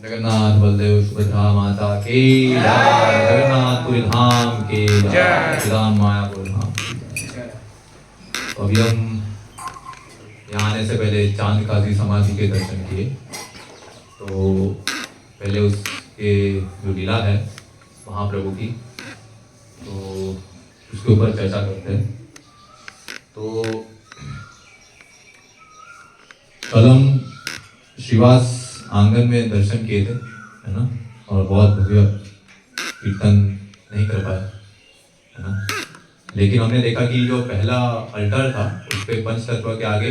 जगन्नाथ बलदेव सुभद्रा माता की जय, जगन्नाथपुरी धाम की जय, राम मायापुर धाम की जय। तो अभी हम यहाँ आने से पहले चांद काजी समाधि के दर्शन किए। तो पहले उसके जो लीला है महाप्रभु की, तो उसके ऊपर चर्चा करते हैं। तो कल हम श्रीवास आंगन में दर्शन किए थे, है ना, और बहुत भव्य कीर्तन नहीं कर पाए, है ना। लेकिन हमने देखा कि जो पहला अल्टर था उस पे पंचतत्व के आगे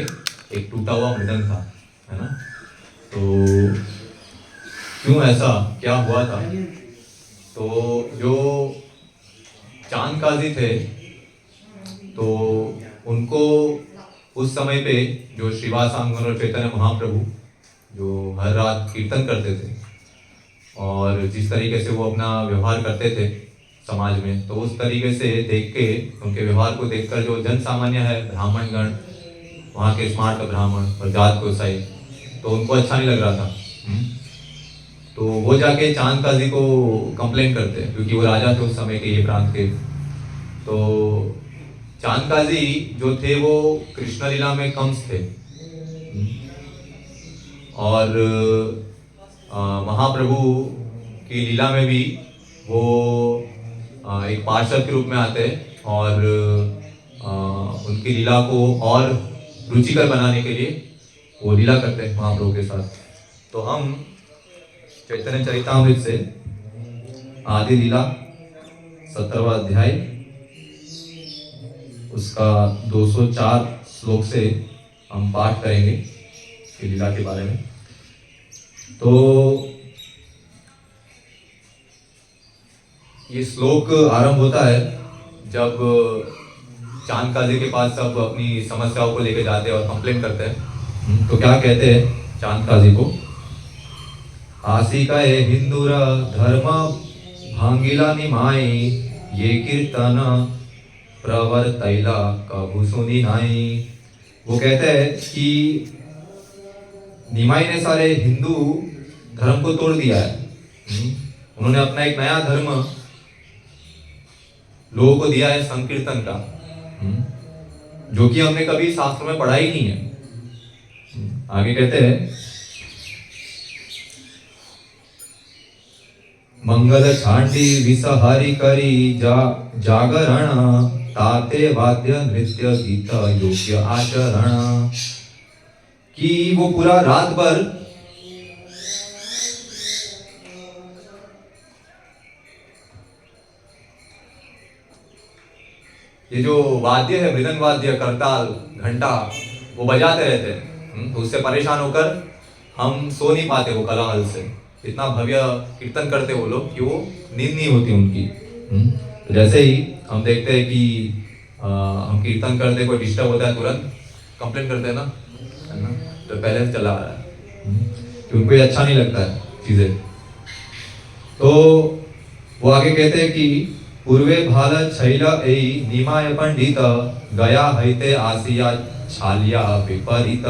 एक टूटा हुआ मृदंग था, है ना। तो क्यों ऐसा क्या हुआ था? तो जो चांद काजी थे तो उनको उस समय पे जो श्रीवास आंगन और चैतन्य महाप्रभु जो हर रात कीर्तन करते थे और जिस तरीके से वो अपना व्यवहार करते थे समाज में, तो उस तरीके से देख के, उनके व्यवहार को देखकर जो जन सामान्य है, ब्राह्मण गण, वहाँ के स्मार्ट ब्राह्मण और जात गोसाई, तो उनको अच्छा नहीं लग रहा था। तो वो जाके चांद काजी को कंप्लेन करते हैं, क्योंकि वो राजा थे उस समय के, ये प्रांत के। तो चांद काजी जो थे वो कृष्ण लीला में कंस थे और महाप्रभु की लीला में भी वो एक पार्षद के रूप में आते हैं और उनकी लीला को और रुचिकर बनाने के लिए वो लीला करते हैं महाप्रभु के साथ। तो हम चैतन्य चरितामृत से आदि लीला 17वां अध्याय उसका 204 श्लोक से हम पाठ करेंगे की लीला के बारे में। तो ये श्लोक आरंभ होता है जब चांद काजी के पास सब अपनी समस्याओं को लेके जाते हैं और कंप्लेन करते हैं। तो क्या कहते हैं चांद काजी को? आसिका हिंदूरा धर्म भांगिला निमाई, ये कीर्तन प्रवर्तैला कभू सुनी नाई। वो कहते हैं कि निमाई ने सारे हिंदू धर्म को तोड़ दिया है। उन्होंने अपना एक नया धर्म लोगों को दिया है, संकीर्तन का, जो कि हमने कभी शास्त्रों में पढ़ा ही नहीं है। आगे कहते हैं, मंगल छांडी विषहरि करी जागरण, ताते वाद्य नृत्य गीत योग्य आचरण। कि वो पूरा रात भर ये जो वाद्य है, मृदंग वाद्य, करताल, घंटा, वो बजाते रहते हैं। तो उससे परेशान होकर हम सो नहीं पाते वो कोलाहल से। इतना भव्य कीर्तन करते वो लोग कि वो नींद नहीं होती उनकी। तो जैसे ही हम देखते हैं कि हम कीर्तन करते, कोई डिस्टर्ब होता है, तुरंत कंप्लेन करते हैं ना, है ना। तो पहले से चला आ रहा है कि उनको ये अच्छा नहीं लगता है चीजें। तो वो आगे कहते हैं कि पूर्वे भाल छैल ए निमाय पंडित, गया हईते आसिया छालिया विपरीत।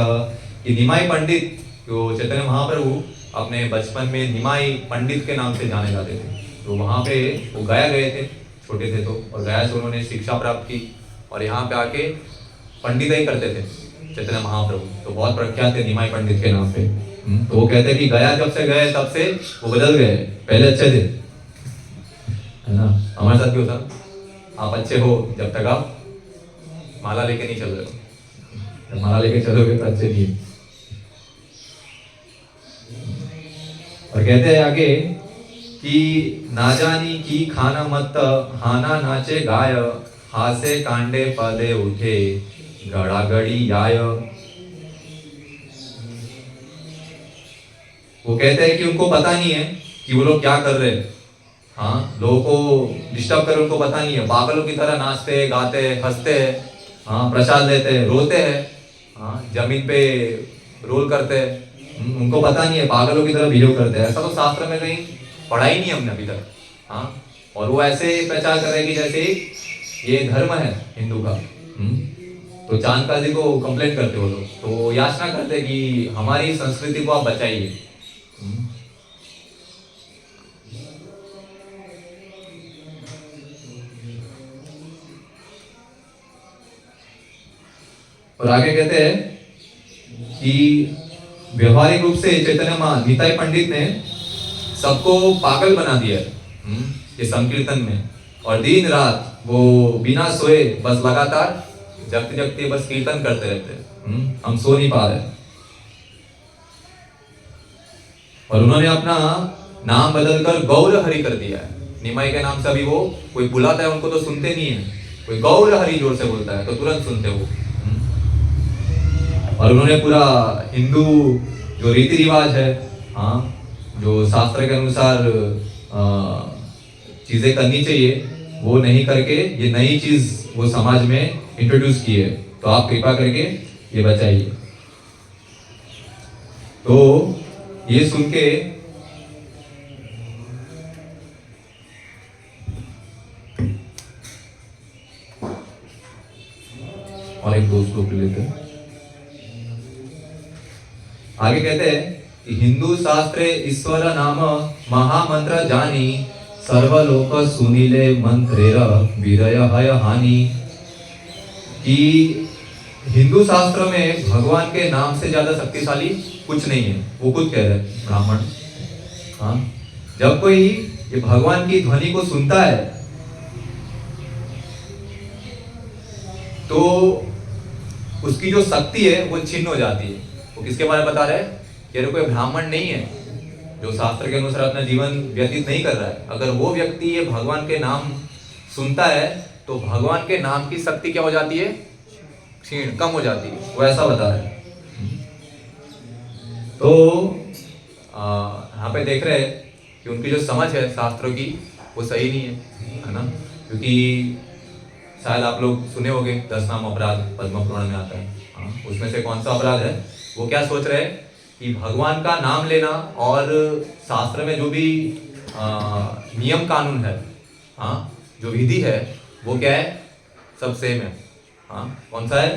कि निमाई पंडित, जो चैतन्य महाप्रभु अपने बचपन में निमाई पंडित के नाम से जाने जाते थे। तो वहाँ पे वो गया गए थे, छोटे थे तो, और गया से उन्होंने शिक्षा प्राप्त की और यहाँ पे आके पंडित ही करते थे चैतन्य महाप्रभु। तो बहुत प्रख्यात थे निमाई पंडित के नाम पे। तो वो कहते हैं कि गया जब से गए तब से वो बदल गए, पहले अच्छे थे, है ना। हमारे साथ भी होता, आप अच्छे हो जब तक आप माला लेके नहीं चल रहे हो, जब माला लेके चलोगे तो अच्छे नहीं। और कहते हैं आगे कि ना जानी की खाना मत हाना नाचे गाय, हासे कांडे पदे उठे गड़ागड़ी आय। वो कहते हैं कि उनको पता नहीं है कि वो लोग क्या कर रहे हैं। हाँ, लोगों को डिस्टर्ब कर उनको पता नहीं है। पागलों की तरह नाचते, गाते, हंसते हैं, हाँ, प्रसाद लेते हैं, रोते हैं, हाँ, जमीन पे रोल करते हैं। उनको पता नहीं है, पागलों की तरह बिहेव करते हैं। ऐसा तो शास्त्र में कहीं पढ़ा ही नहीं हमने अभी तक। हाँ, और वो ऐसे प्रचार कर रहे हैं कि जैसे ये धर्म है हिंदू का। तो चांदका जी को कंप्लेंट करते वो लोग, तो याचना करते कि हमारी संस्कृति को आप बचाइए। और आगे कहते हैं कि व्यवहारिक रूप से चैतन्य निताई पंडित ने सबको पागल बना दिया ये संकीर्तन में, और दिन रात वो बिना सोए बस लगातार जगते जगते बस कीर्तन करते रहते। हम सो नहीं पा रहे। और उन्होंने अपना नाम बदलकर गौर हरि कर दिया है। निमाई के नाम से अभी वो कोई बुलाता है उनको तो सुनते नहीं है, कोई गौर हरि जोर से बोलता है तो तुरंत सुनते वो। और उन्होंने पूरा हिंदू जो रीति रिवाज है, हाँ, जो शास्त्र के अनुसार चीजें करनी चाहिए वो नहीं करके ये नई चीज वो समाज में इंट्रोड्यूस की है, तो आप कृपा करके ये बचाइए। तो ये सुन के और एक दो श्लोक लेते हैं। आगे कहते हैं कि हिंदू शास्त्रे ईश्वर नाम महामंत्र जानी सर्वलोक सुनीले मंत्रेर विरय हय हानि। कि हिंदू शास्त्र में भगवान के नाम से ज्यादा शक्तिशाली कुछ नहीं है, वो खुद कह रहे हैं ब्राह्मण। हाँ, जब कोई ये भगवान की ध्वनि को सुनता है तो उसकी जो शक्ति है वो छिन्न हो जाती है। वो किसके बारे में बता रहे हैं? ये कोई ब्राह्मण नहीं है जो शास्त्र के अनुसार अपना जीवन व्यतीत नहीं कर रहा है, अगर वो व्यक्ति ये भगवान के नाम सुनता है तो भगवान के नाम की शक्ति क्या हो जाती है? क्षीण, कम हो जाती है। वो ऐसा बता रहे हैं। तो यहाँ पे देख रहे हैं कि उनकी जो समझ है शास्त्रों की वो सही नहीं है ना? क्योंकि शायद आप लोग सुने होंगे 10 नाम अपराध पद्म पुराण में आता है। हाँ, उसमें से कौन सा अपराध है? वो क्या सोच रहे हैं कि भगवान का नाम लेना और शास्त्र में जो भी नियम कानून है, हाँ, जो विधि है वो क्या है? सब सेम है। हाँ, कौन सा है?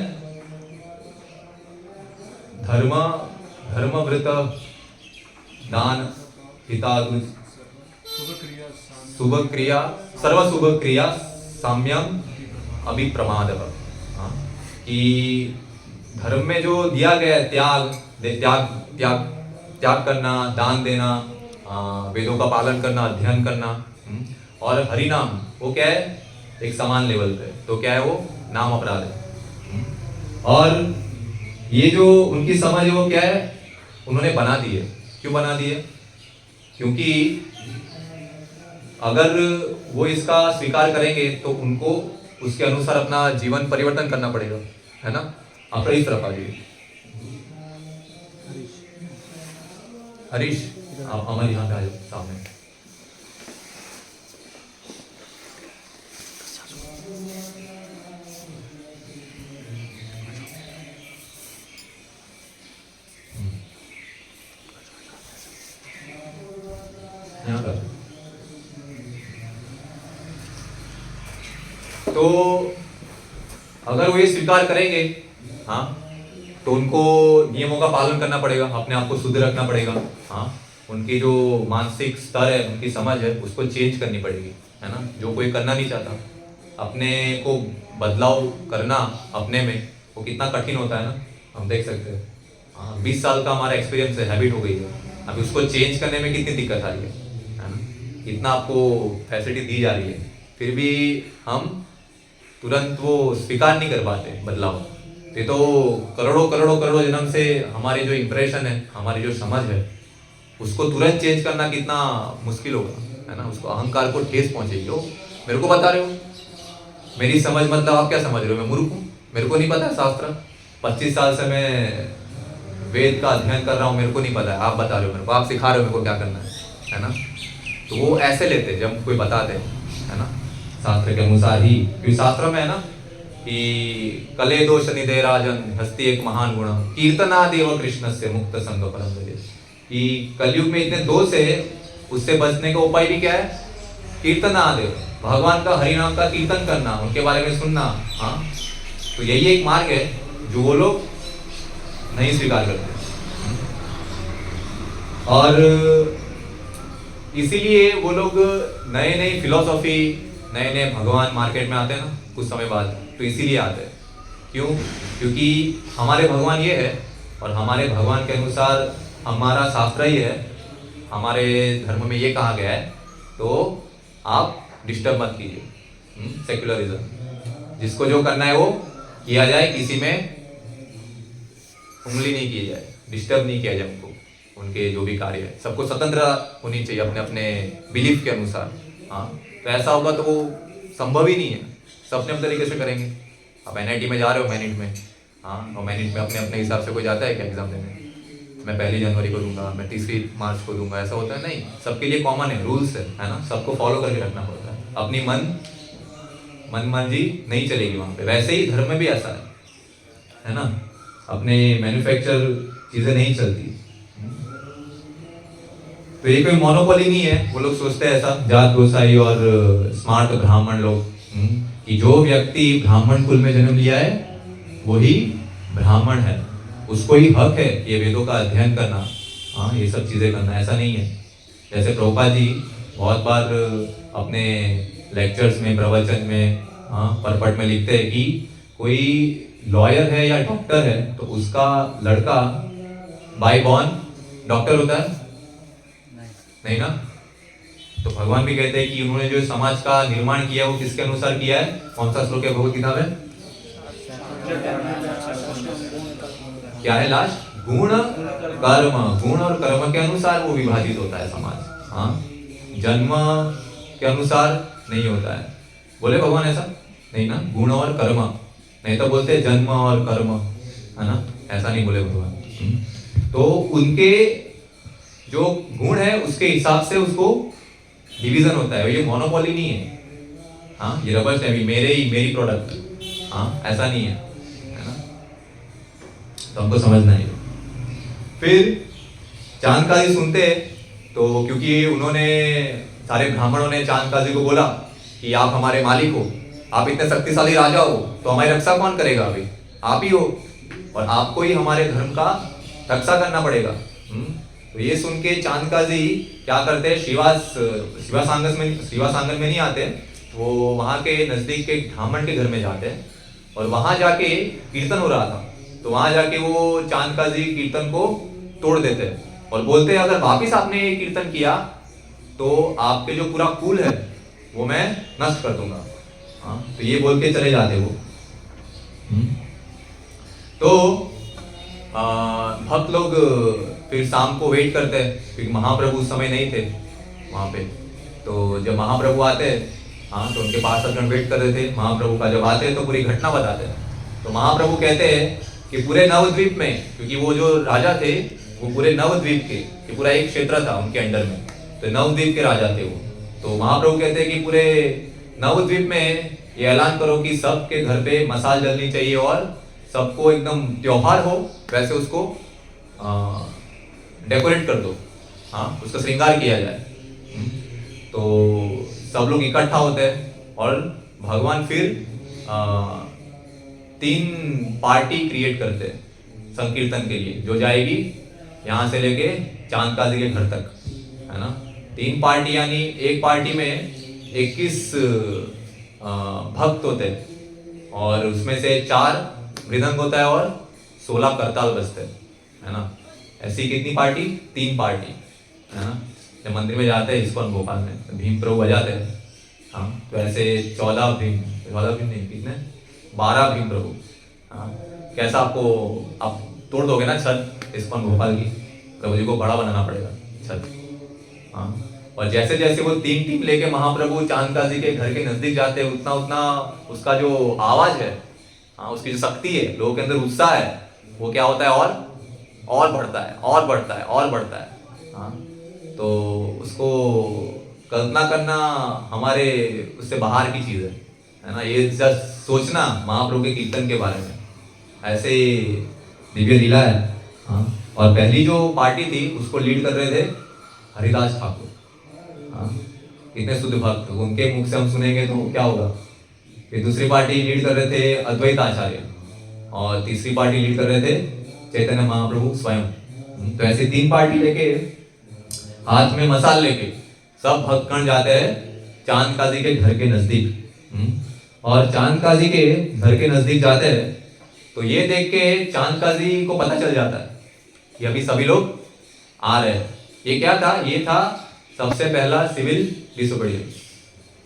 धर्मव्रत दान हितादु शुभ क्रिया सर्व शुभ क्रिया साम्यम अभिप्रमाद। हाँ, कि धर्म में जो दिया गया त्याग त्याग त्याग त्याग करना, दान देना, वेदों का पालन करना, अध्ययन करना, और हरि नाम वो क्या है? एक समान लेवल पे। तो क्या है वो? नाम अपराध है। और ये जो उनकी समझ है वो क्या है? उन्होंने बना दी है। क्यों बना दी है? क्योंकि अगर वो इसका स्वीकार करेंगे तो उनको उसके अनुसार अपना जीवन परिवर्तन करना पड़ेगा, है ना? आप इस तरफ आ जाइए। हरीश, आप हमारे यहाँ पे आ जाओ सामने। यहाँ पर तो अगर वो ये स्वीकार करेंगे, हाँ, तो उनको नियमों का पालन करना पड़ेगा, अपने आप को शुद्ध रखना पड़ेगा। हाँ, उनकी जो मानसिक स्तर है, उनकी समझ है, उसको चेंज करनी पड़ेगी, है ना? जो कोई करना नहीं चाहता, अपने को बदलाव करना अपने में वो कितना कठिन होता है ना, हम देख सकते हैं। हाँ, 20 साल का हमारा एक्सपीरियंस है, हैबिट हो गई है। अभी उसको चेंज करने में कितनी दिक्कत आ रही है ना? इतना आपको फैसिलिटी दी जा रही है, फिर भी हम तुरंत वो स्वीकार नहीं कर पाते बदलाव। ये तो करोड़ों करोड़ों करोड़ों जन्म से हमारी जो इंप्रेशन है, हमारी जो समझ है, उसको तुरंत चेंज करना कितना मुश्किल होगा, है ना? उसको अहंकार को ठेस पहुंचेगी। हो, मेरे को बता रहे हो मेरी समझ, मतलब आप क्या समझ रहे हो? मैं मूर्ख हूँ, मेरे को नहीं पता है शास्त्र। 25 साल से मैं वेद का अध्ययन कर रहा हूँ, मेरे को नहीं पता है। आप बता रहे हो मेरे को, आप सिखा रहे हो मेरे को क्या करना है ना? तो वो ऐसे लेते हैं जब कोई बताते हैं, है ना, शास्त्र के अनुसार ही। क्योंकि शास्त्र में है ना कि कले दोष निधे राजन हस्ती एक महान गुण कीर्तनादेव कृष्ण से मुक्त संग परम गति। कि कलयुग में इतने दोष है, उससे बचने का उपाय भी क्या है? कीर्तनादेव, भगवान का हरि नाम का कीर्तन करना, उनके बारे में सुनना। हाँ, तो यही एक मार्ग है जो वो लोग नहीं स्वीकार करते। और इसीलिए वो लोग नए नई फिलोसॉफी, नए नए भगवान मार्केट में आते हैं ना कुछ समय बाद, तो इसीलिए आते हैं। क्यों? क्योंकि हमारे भगवान ये है और हमारे भगवान के अनुसार हमारा शास्त्र ही है, हमारे धर्म में ये कहा गया है, तो आप डिस्टर्ब मत कीजिए। सेक्युलरिज्म, जिसको जो करना है वो किया जाए, किसी में उंगली नहीं की जाए, डिस्टर्ब नहीं किया जाए उनको, उनके जो भी कार्य है। सबको स्वतंत्रता होनी चाहिए अपने अपने बिलीफ के अनुसार। हाँ, तो ऐसा होगा तो वो संभव ही नहीं है, सब अपने अपने तरीके से करेंगे। आप NIT में जा रहे हो, मैनिट में, हाँ, और मैनिट में अपने अपने हिसाब से कोई जाता है क्या एग्जाम देने? मैं 1 जनवरी को दूंगा, मैं 30 मार्च को दूंगा, ऐसा होता है? नहीं, सबके लिए कॉमन है, रूल्स है ना, सबको फॉलो करके रखना पड़ता है। अपनी मनमांजी नहीं चलेगी वहाँ पे। वैसे ही धर्म में भी ऐसा है ना, अपने मैन्युफैक्चर चीजें नहीं चलती। तो ये कोई मोनोपोली नहीं है। वो लोग सोचते हैं ऐसा, जात गोसाई और स्मार्ट ब्राह्मण लोग, कि जो व्यक्ति ब्राह्मण कुल में जन्म लिया है वही ब्राह्मण है, उसको ही हक है ये वेदों का अध्ययन करना, हाँ, ये सब चीजें करना। ऐसा नहीं है। जैसे प्रभुपाद जी बहुत बार अपने लेक्चर्स में, प्रवचन में, हाँ, परपट में लिखते हैं कि कोई लॉयर है या डॉक्टर है तो उसका लड़का बाय बॉर्न डॉक्टर होता है? नहीं ना। तो भगवान भी कहते हैं कि उन्होंने जो समाज का निर्माण किया वो किसके अनुसार किया है? कौन सा श्लोक है भगवत गीता में? क्या है लास्ट? गुण कर्म। गुण और कर्म के अनुसार वो विभाजित होता है समाज। हाँ, जन्म के अनुसार नहीं होता है। बोले भगवान ऐसा? नहीं ना, गुण और कर्म। नहीं तो बोलते जन्म और कर्म, है ना, ऐसा नहीं बोले भगवान। तो उनके जो गुण है उसके हिसाब से उसको डिवीजन होता है। ये मोनोपोली नहीं है। हाँ, ये रबर स्टैम्प मेरी प्रोडक्ट, हाँ, ऐसा नहीं है ना। तो हमको समझना है। फिर चांदकाजी सुनते तो, क्योंकि उन्होंने, सारे ब्राह्मणों ने चांदकाजी को बोला कि आप हमारे मालिक हो, आप इतने शक्तिशाली राजा हो, तो हमारी रक्षा कौन करेगा? अभी आप ही हो, और आपको ही हमारे धर्म का रक्षा करना पड़ेगा। तो ये सुन के चांदकाजी क्या करते हैं, शिवासांगन में नहीं आते, वो वहाँ के नजदीक के ब्राह्मण के घर में जाते हैं और वहाँ जाके कीर्तन हो रहा था, तो वहाँ जाके वो चांदकाजी कीर्तन को तोड़ देते हैं और बोलते हैं अगर वापिस आपने ये कीर्तन किया तो आपके जो पूरा कुल है वो मैं नष्ट कर दूंगा। हाँ, तो ये बोल के चले जाते वो। तो भक्त लोग फिर शाम को वेट करते हैं, क्योंकि महाप्रभु उस समय नहीं थे वहाँ पे। तो जब महाप्रभु आते, हाँ, तो उनके पास सज्जन वेट कर रहे थे महाप्रभु का। जब आते तो पूरी घटना बताते हैं। तो महाप्रभु कहते हैं कि पूरे नवद्वीप में, क्योंकि वो जो राजा थे वो पूरे नवद्वीप के, पूरा एक क्षेत्र था उनके अंडर में, तो नवद्वीप के राजा थे वो। तो महाप्रभु कहते हैं कि पूरे नवद्वीप में ये ऐलान करो कि सबके घर पे मसाल जलनी चाहिए और सबको एकदम त्योहार हो वैसे उसको डेकोरेट कर दो, हाँ, उसका श्रृंगार किया जाए। तो सब लोग इकट्ठा होते हैं और भगवान फिर 3 पार्टी क्रिएट करते हैं संकीर्तन के लिए, जो जाएगी यहाँ से लेके चांदकाजी के घर तक, है ना। 3 पार्टी, यानी एक पार्टी में 21 भक्त होते हैं और उसमें से 4 मृदंग होता है और 16 करताल बजते हैं, है ना। ऐसी कितनी पार्टी? 3 पार्टी, है ना। जब मंदिर में जाते हैं इस्कॉन भोपाल में, तो भीम प्रभु बजाते हैं, हाँ, तो ऐसे 14 भीम नहीं, कितने, 12 भीम प्रभु। हाँ, कैसा आपको, आप तोड़ दोगे ना छत इस्कॉन भोपाल की, प्रभु जी को बड़ा बनाना पड़ेगा छत। हाँ, और जैसे जैसे वो 3 टीम लेके महाप्रभु चांदकाजी के घर के नजदीक जाते हैं, उतना उतना उसका जो आवाज है, हाँ, उसकी जो शक्ति है, लोगों के अंदर उत्साह है, वो क्या होता है, और बढ़ता है, और बढ़ता है, और बढ़ता है। हाँ, तो उसको कल्पना करना हमारे उससे बाहर की चीज है ना। ये जस्ट सोचना महाप्रभु के कीर्तन के बारे में, ऐसे दिव्य लीला है। हाँ, और पहली जो पार्टी थी उसको लीड कर रहे थे हरिदास ठाकुर। हाँ, इतने शुद्ध भक्त, उनके मुख से हम सुनेंगे तो क्या होगा, फिर दूसरी पार्टी लीड कर रहे थे अद्वैत आचार्य, और तीसरी पार्टी लीड कर रहे थे चैतन्य महाप्रभु स्वयं। तो ऐसे 3 पार्टी लेके, हाथ में मसाल लेके सब भक्तगण जाते हैं चांद काजी के घर के नजदीक। और चांद काजी के घर के नजदीक जाते हैं तो ये देख के चांद काजी को पता चल जाता है कि अभी सभी लोग आ रहे हैं। ये क्या था? ये था सबसे पहला सिविल डिसोबीडियंस।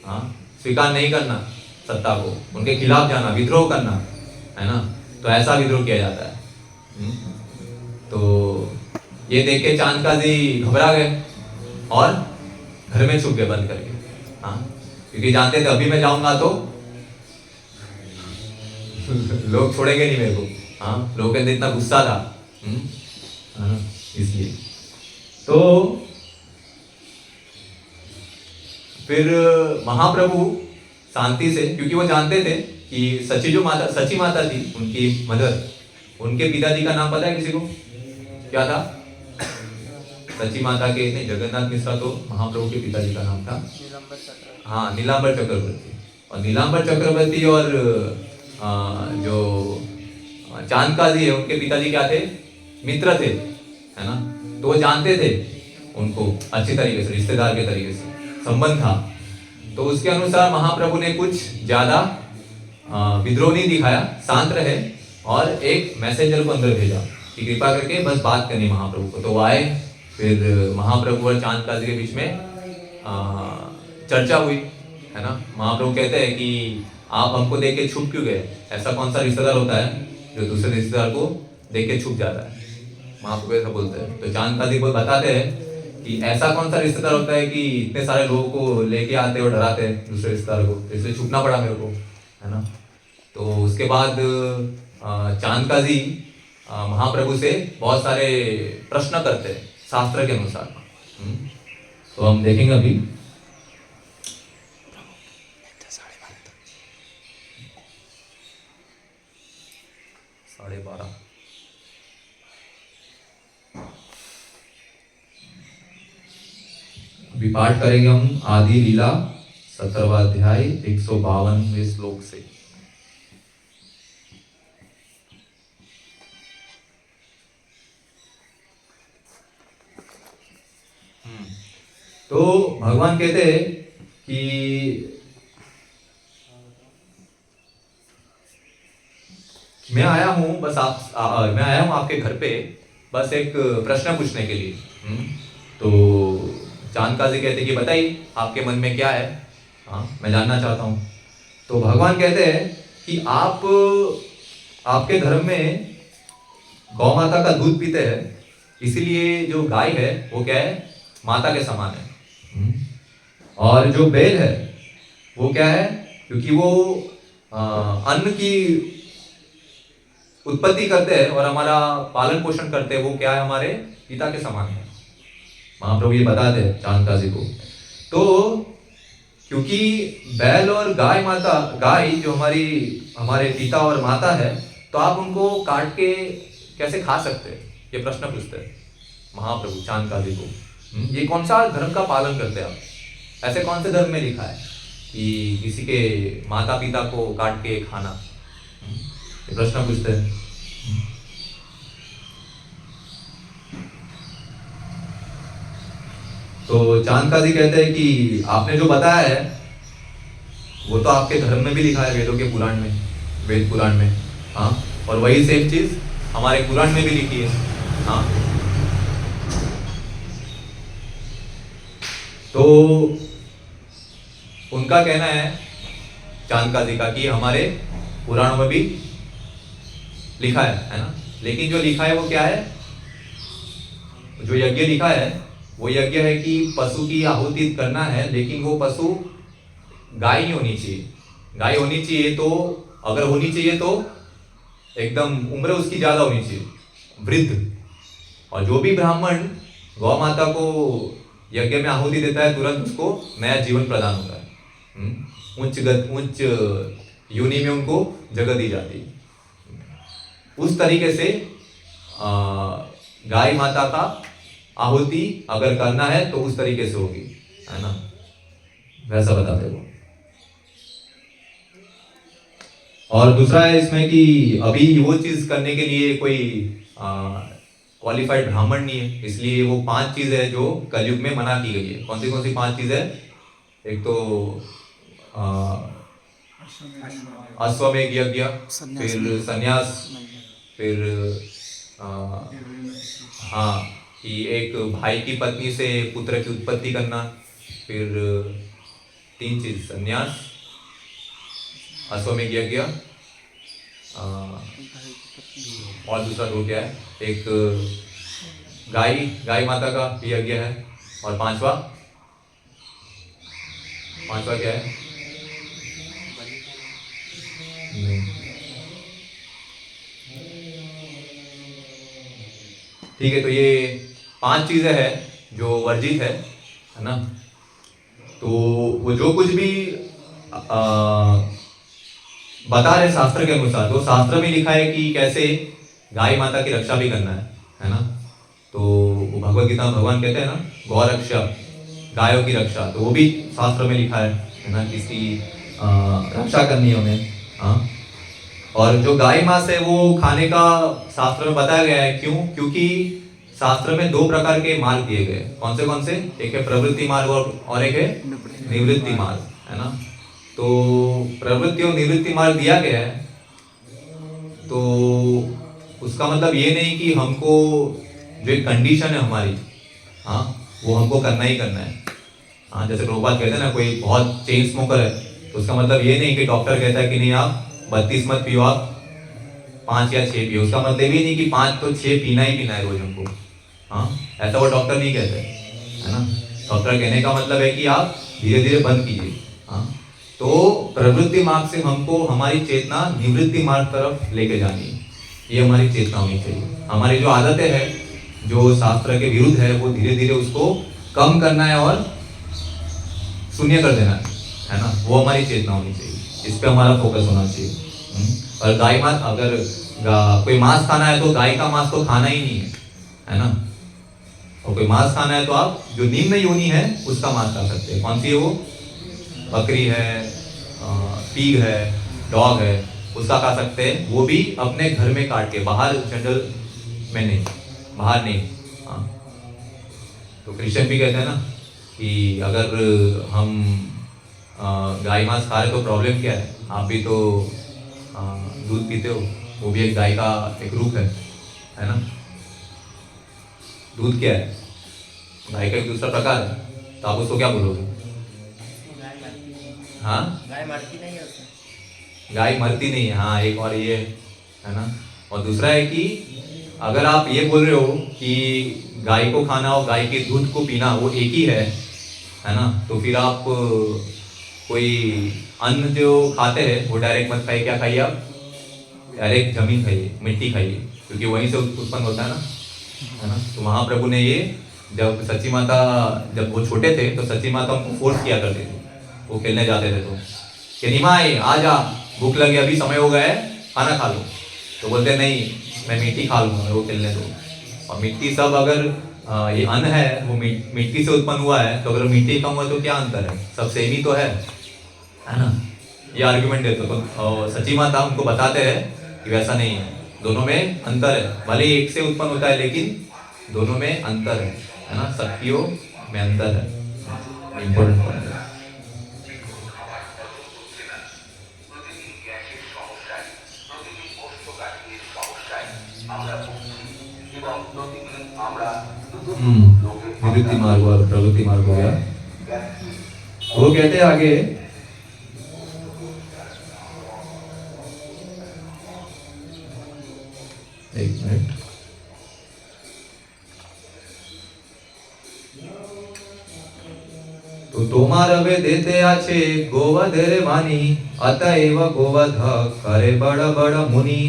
हाँ, स्वीकार नहीं करना सत्ता को, उनके खिलाफ जाना, विद्रोह करना, है ना। तो ऐसा विद्रोह किया जाता है। तो ये देख के चांद काजी घबरा गए और घर में छुप गए बंद करके। हाँ, क्योंकि जानते थे अभी मैं जाऊंगा तो लोग छोड़ेंगे नहीं मेरे को। हाँ, लोगों के अंदर इतना गुस्सा था। इसलिए तो फिर महाप्रभु शांति से, क्योंकि वो जानते थे कि सची माता थी उनकी मदर, उनके पिताजी का नाम पता है किसी को? क्या था? सची माता के नहीं, जगन्नाथ मिश्रा तो महाप्रभु के पिताजी का नाम था। हाँ, नीलांबर चक्रवर्ती। और नीलांबर चक्रवर्ती और जो चांद काजी है उनके पिताजी क्या थे? मित्र थे, है ना। तो वो जानते थे उनको अच्छी तरीके से, रिश्तेदार के तरीके से संबंध था। तो उसके अनुसार महाप्रभु ने कुछ ज्यादा विद्रोह नहीं दिखाया, शांत रहे और एक मैसेंजर को अंदर भेजा कि कृपा करके बस बात करनी महाप्रभु को। तो वो आए, फिर महाप्रभु और चांद काजी के बीच में चर्चा हुई, है ना। महाप्रभु कहते हैं कि आप हमको देख के छुप क्यों गए? ऐसा कौन सा रिश्तेदार होता है जो दूसरे रिश्तेदार को देख के छुप जाता है? महाप्रभु ऐसा बोलते हैं। तो चांद काजी को बताते हैं कि ऐसा कौन सा रिश्तेदार होता है कि इतने सारे लोगों को लेके आते और डराते हैं दूसरे रिश्तेदार को, इसलिए छुपना पड़ा मेरे को, है ना। तो उसके बाद चांद काजी महाप्रभु से बहुत सारे प्रश्न करते हैं शास्त्र के अनुसार। तो हम देखेंगे अभी 12:30। अभी पाठ करेंगे हम आदि लीला 17वां अध्याय 152वें श्लोक से। तो भगवान कहते हैं कि मैं आया हूं मैं आया हूं आपके घर पे बस एक प्रश्न पूछने के लिए। तो चांद काजी कहते कि बताइए आपके मन में क्या है, हाँ मैं जानना चाहता हूँ। तो भगवान कहते हैं कि आप आपके धर्म में गौ माता का दूध पीते हैं, इसीलिए जो गाय है वो क्या है? माता के समान है। और जो बैल है वो क्या है? क्योंकि वो अन्न की उत्पत्ति करते हैं और हमारा पालन पोषण करते हैं, वो क्या है? हमारे पिता के समान है। महाप्रभु ये बताते हैं चांद काजी को। तो क्योंकि बैल और गाय जो हमारे पिता और माता है, तो आप उनको काट के कैसे खा सकते हैं? ये प्रश्न पूछते हैं महाप्रभु चांद काजी को। ये कौन सा धर्म का पालन करते हैं आप? ऐसे कौन से धर्म में लिखा है कि किसी के माता पिता को काट के खाना? ये प्रश्न पूछते हैं। तो चांद काजी कहते हैं कि आपने जो बताया है वो तो आपके धर्म में भी लिखा है, वेदों के पुराण में, वेद पुराण में। हाँ, और वही सेम चीज हमारे पुराण में भी लिखी है। हाँ, तो उनका कहना है चांद काजी का कि हमारे पुराणों में भी लिखा है ना। लेकिन जो लिखा है वो क्या है? जो यज्ञ लिखा है वो यज्ञ है कि पशु की आहुति करना है, लेकिन वो पशु गाय नहीं होनी चाहिए। गाय होनी चाहिए तो, अगर होनी चाहिए तो एकदम उम्र उसकी ज्यादा होनी चाहिए, वृद्ध। और जो भी ब्राह्मण गौ माता को यज्ञ में आहुति देता है तुरंत उसको नया जीवन प्रदान होता है, उच्च योनि में उनको जगह दी जाती है। उस तरीके से गाय माता का आहुति अगर करना है तो उस तरीके से होगी, है ना, वैसा बताते वो। और दूसरा है इसमें कि अभी वो चीज करने के लिए कोई क्वालिफाइड ब्राह्मण नहीं है, इसलिए वो 5 चीजें है जो कलयुग में मना की गई है। कौन सी 5 चीजें? एक तो आ, अश्वमेध यज्ञ, फिर संन्यास, फिर आ, हाँ कि एक भाई की पत्नी से पुत्र की उत्पत्ति करना, फिर 3 चीज संन्यास, अश्वमेध यज्ञ, और दूसरा दो क्या है, एक गाय माता का यज्ञ है, और पांचवा क्या है? नहीं। ठीक है, तो ये 5 चीजें हैं जो वर्जित है ना। तो वो जो कुछ भी बता रहे शास्त्र के अनुसार, तो शास्त्र में लिखा है कि कैसे गाय माता की रक्षा भी करना है ना। तो वो भगवत गीता में भगवान कहते हैं ना, गौ रक्षा, गायों की रक्षा, तो वो भी शास्त्र में लिखा है ना, किसकी रक्षा करनी है उन्हें। हाँ, और जो गाय मांस है वो खाने का शास्त्र में बताया गया है। क्यों? क्योंकि शास्त्र में 2 प्रकार के मार्ग दिए गए। कौन से? एक है प्रवृत्ति मार्ग और एक है निवृत्ति मार्ग, है ना। तो प्रवृत्ति और निवृत्ति मार्ग दिया गया है, तो उसका मतलब ये नहीं कि हमको जो एक कंडीशन है हमारी, हाँ, वो हमको करना ही करना है। हाँ, जैसे प्रभुपाद कहते हैं ना, कोई बहुत चेन स्मोकर है, तो उसका मतलब ये नहीं कि डॉक्टर कहता है कि नहीं आप 32 मत पियो, आप 5 या 6 पियो। उसका मतलब ये नहीं कि 5 तो 6 पीना ही पीना है रोज हमको। हाँ, ऐसा वो डॉक्टर नहीं कहते, है ना। डॉक्टर कहने का मतलब है कि आप धीरे धीरे बंद कीजिए। हाँ, तो प्रवृत्ति मार्ग से हमको हमारी चेतना निवृत्ति मार्ग तरफ लेके जानी है, ये हमारी चेतना होनी चाहिए। हमारी जो आदतें हैं जो शास्त्र के विरुद्ध है, वो धीरे धीरे उसको कम करना है और शून्य कर देना है ना। वो हमारी चेतना होनी चाहिए, इस पे हमारा फोकस होना चाहिए। और गाय मांस, अगर कोई मांस खाना है तो गाय का मांस तो खाना ही नहीं है ना। और कोई मांस खाना है तो आप जो निम्न योनि है उसका मांस खा सकते हैं। कौन सी है वो? बकरी है, पीग है, डॉग है, उसका खा सकते हैं। वो भी अपने घर में काट के, बाहर जंगल में नहीं, बाहर नहीं। हाँ, तो क्रिश्चियन भी कहते हैं ना कि अगर हम गाय मांस खा रहे तो प्रॉब्लम क्या है? आप भी तो दूध पीते हो, वो भी एक गाय का एक रूप है ना। दूध क्या है? गाय का एक दूसरा प्रकार है, तो आप उसको क्या बोलोगे? हाँ, गाय मरती नहीं है उसमें, गाय मरती नहीं है। हाँ, एक और ये है ना। और दूसरा है कि अगर आप ये बोल रहे हो कि गाय को खाना और गाय के दूध को पीना वो एक ही है ना, तो फिर आप कोई अन्न जो खाते हैं वो डायरेक्ट मत खाइए। क्या खाइए आप? डायरेक्ट जमीन खाइए, मिट्टी खाइए, क्योंकि वहीं से उत्पन्न होता है ना। तो महाप्रभु ने ये, जब सच्ची माता, जब वो छोटे थे तो सच्ची माता उनको फोर्स किया करते थे, वो खेलने जाते थे तो कि निमाई आ जा, भूख लगी, अभी समय हो गया है, खाना खा लो। तो बोलते नहीं, मैं मिट्टी खा लूंगा, वो खेलने दो। और मिट्टी सब, अगर ये अन्न है वो मिट्टी से उत्पन्न हुआ है, तो अगर मिट्टी खाऊंगा तो क्या अंतर है? सब सेम ही तो है ना। ये आर्गुमेंट देते तो, और सच्ची माता हमको बताते हैं कि वैसा नहीं है, दोनों में अंतर है। भले ही एक से उत्पन्न होता है लेकिन दोनों में अंतर है ना, शक्तियों में अंतर है। इम्पोर्टेंट पॉइंट है। निवृत्ति मार्ग और प्रवृत्ति मार्ग हो गया। वो कहते हैं आगे, एक मिनट, तो तोमार वे देते आछे गोवधेरे वाणी, अतएव गोवध करे बड़ बड़ मुनि।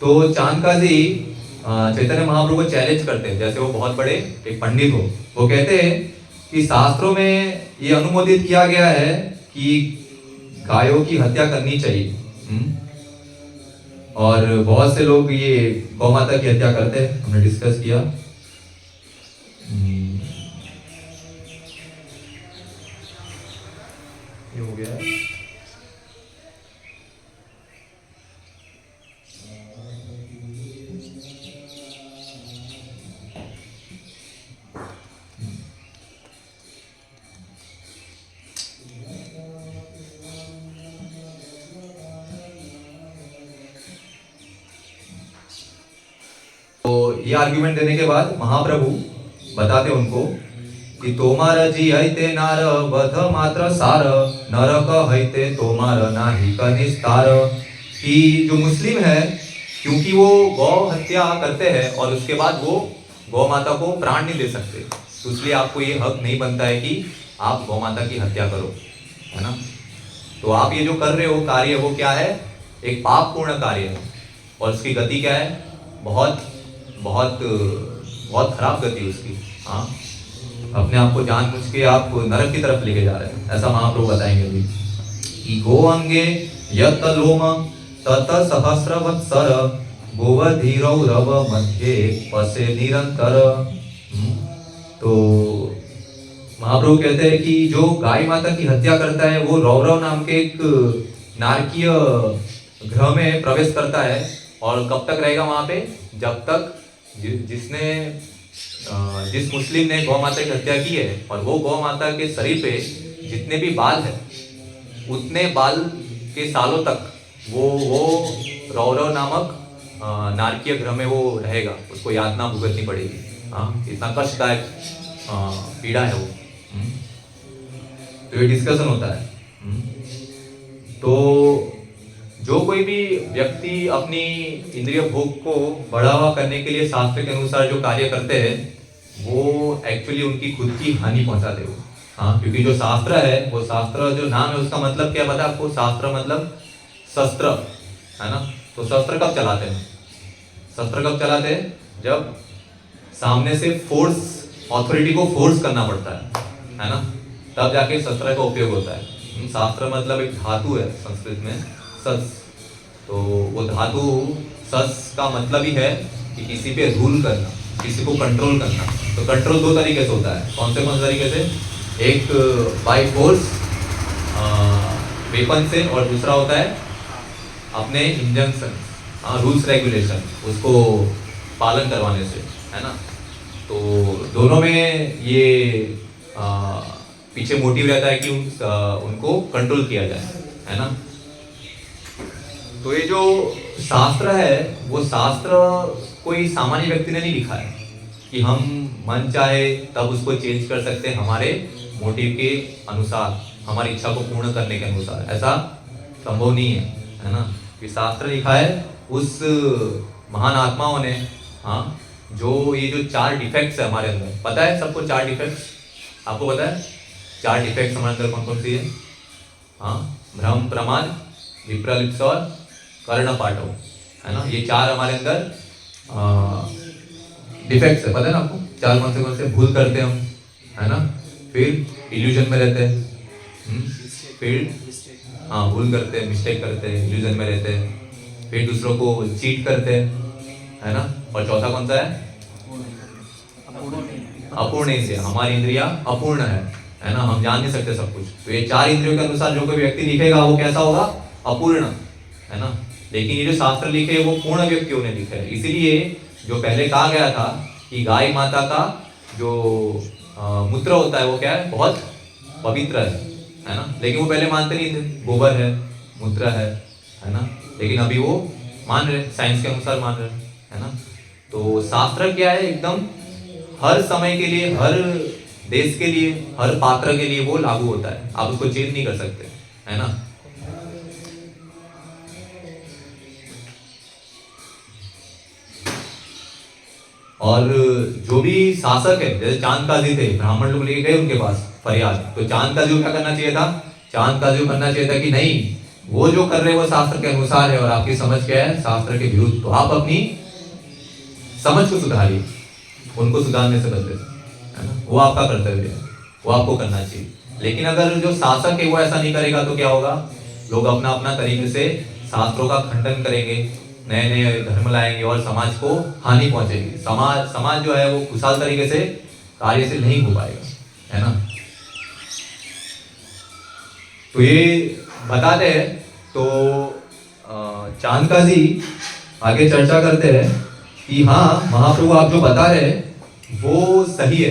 तो चांद का जी चैतन्य महाप्रभु को चैलेंज करते हैं, जैसे वो बहुत बड़े एक पंडित हो। वो कहते हैं कि शास्त्रों में ये अनुमोदित किया गया है कि गायों की हत्या करनी चाहिए। और बहुत से लोग ये गौ माता की हत्या करते हैं, हमने डिस्कस किया। ये हो गया। तो ये आर्ग्यूमेंट देने के बाद महाप्रभु बताते उनको कि तोमार जी हईते नार वध मात्र सार नरक हईते तोमार नाही कनिस्तार। कि जो मुस्लिम है क्योंकि वो गौ हत्या करते हैं और उसके बाद वो गौ माता को प्राण नहीं दे सकते, तो इसलिए आपको ये हक नहीं बनता है कि आप गौ माता की हत्या करो, है ना। तो आप ये जो कर रहे हो कार्य वो क्या है, एक पापपूर्ण कार्य है और उसकी गति क्या है, बहुत बहुत बहुत खराब गति उसकी। हाँ, अपने आप को जानबूझ के आप नरक की तरफ लेके जा रहे हैं, ऐसा महाप्रभु बताएंगे अभी। कि गो अंगे यत लोम तत सहस्र वत्सर गोवधीरौरव मध्य पसे निरंतर। तो महाप्रभु कहते हैं कि जो गाय माता की हत्या करता है वो रौरव नाम के एक नारकीय ग्रह में प्रवेश करता है और कब तक रहेगा वहां पे, जब तक जिस मुस्लिम ने गौ माता की हत्या की है और वो गौ माता के शरीर पे जितने भी बाल है उतने बाल के सालों तक वो रौरव नामक नारकीय ग्रह में वो रहेगा, उसको यातना भुगतनी पड़ेगी। हाँ, इतना कष्टदायक पीड़ा है वो। तो ये डिस्कशन होता है। तो जो कोई भी व्यक्ति अपनी इंद्रिय भोग को बढ़ावा करने के लिए शास्त्र के अनुसार जो कार्य करते हैं वो एक्चुअली उनकी खुद की हानि पहुंचाते हो। हाँ, क्योंकि जो शास्त्र है वो शास्त्र जो नाम है उसका मतलब क्या पता आपको, शास्त्र मतलब शस्त्र, है ना। तो शस्त्र कब चलाते हैं, शस्त्र कब चलाते हैं, जब सामने से फोर्स, अथॉरिटी को फोर्स करना पड़ता है ना, तब जाके शस्त्र का उपयोग होता है। शास्त्र मतलब एक धातु है संस्कृत में सस, तो वो धातु सस का मतलब ही है कि किसी पे रूल करना, किसी को कंट्रोल करना। तो कंट्रोल दो तरीके से होता है, कौन से तरीके से, एक बाय फोर्स वेपन से और दूसरा होता है अपने इंजंक्शन, रूल्स रेगुलेशन, उसको पालन करवाने से, है ना। तो दोनों में ये पीछे मोटिव रहता है कि उनको कंट्रोल किया जाए, है ना। तो ये जो शास्त्र है वो शास्त्र कोई सामान्य व्यक्ति ने नहीं लिखा है कि हम मन चाहे तब उसको चेंज कर सकते हैं हमारे मोटिव के अनुसार, हमारी इच्छा को पूर्ण करने के अनुसार, ऐसा संभव नहीं है ना। कि शास्त्र लिखा है उस महान आत्माओं ने, हाँ, जो ये जो 4 डिफेक्ट्स है हमारे अंदर, पता है सबको 4 डिफेक्ट्स, आपको पता है 4 डिफेक्ट्स हमारे अंदर कौन कौन सी है। हाँ, भ्रम, प्रमाद, विप्रलिप्स और कर्ण पाठव, है ना। ये 4 हमारे अंदर डिफेक्ट्स है, पता है ना आपको 4 कौन से भूल करते हैं हम, है ना। फिर इल्यूजन में रहते हैं, फिर हाँ भूल करते हैं, मिस्टेक करते हैं, इल्यूजन में रहते हैं, फिर दूसरों को चीट करते हैं, है ना। और चौथा कौन सा है, अपूर्ण इंद्रिय, हमारी इंद्रिया अपूर्ण है ना, हम जान नहीं सकते सब कुछ। तो ये 4 इंद्रियों के अनुसार जो कोई व्यक्ति लिखेगा वो कैसा होगा, अपूर्ण, है ना। लेकिन ये जो शास्त्र लिखे वो पूर्ण व्यक्तियों ने लिखे है। इसीलिए जो पहले कहा गया था कि गाय माता का जो मूत्र होता है वो क्या है, बहुत पवित्र है ना। लेकिन वो पहले मानते नहीं थे, गोबर है, मूत्र है ना। लेकिन अभी वो मान रहे, साइंस के अनुसार मान रहे, है ना। तो शास्त्र क्या है, एकदम हर समय के लिए, हर देश के लिए, हर पात्र के लिए वो लागू होता है, आप उसको चेंज नहीं कर सकते, है ना। और जो भी शासक है, जैसे चांद काजी थे, ब्राह्मण लोग लेके गए उनके पास फरियाद, तो चांद काजी को क्या करना चाहिए था, चांद काजी को करना चाहिए था कि नहीं, वो जो कर रहे हैं वो शास्त्र के अनुसार है और आपकी समझ क्या है, शास्त्र के विरुद्ध। तो आप अपनी समझ को सुधारिए, उनको सुधारने से बदले, है ना। वो आपका कर्तव्य है, वो आपको करना चाहिए। लेकिन अगर जो शासक है वो ऐसा नहीं करेगा तो क्या होगा, लोग अपना अपना तरीके से शास्त्रों का खंडन करेंगे, नए नए धर्म लाएंगे और समाज को हानि पहुंचेगी। समाज जो है वो खुशहाल तरीके से कार्य से नहीं हो पाएगा, है ना। तो ये बताते हैं। तो चांद काजी आगे चर्चा करते हैं कि हाँ महाप्रभु आप जो बता रहे हैं वो सही है,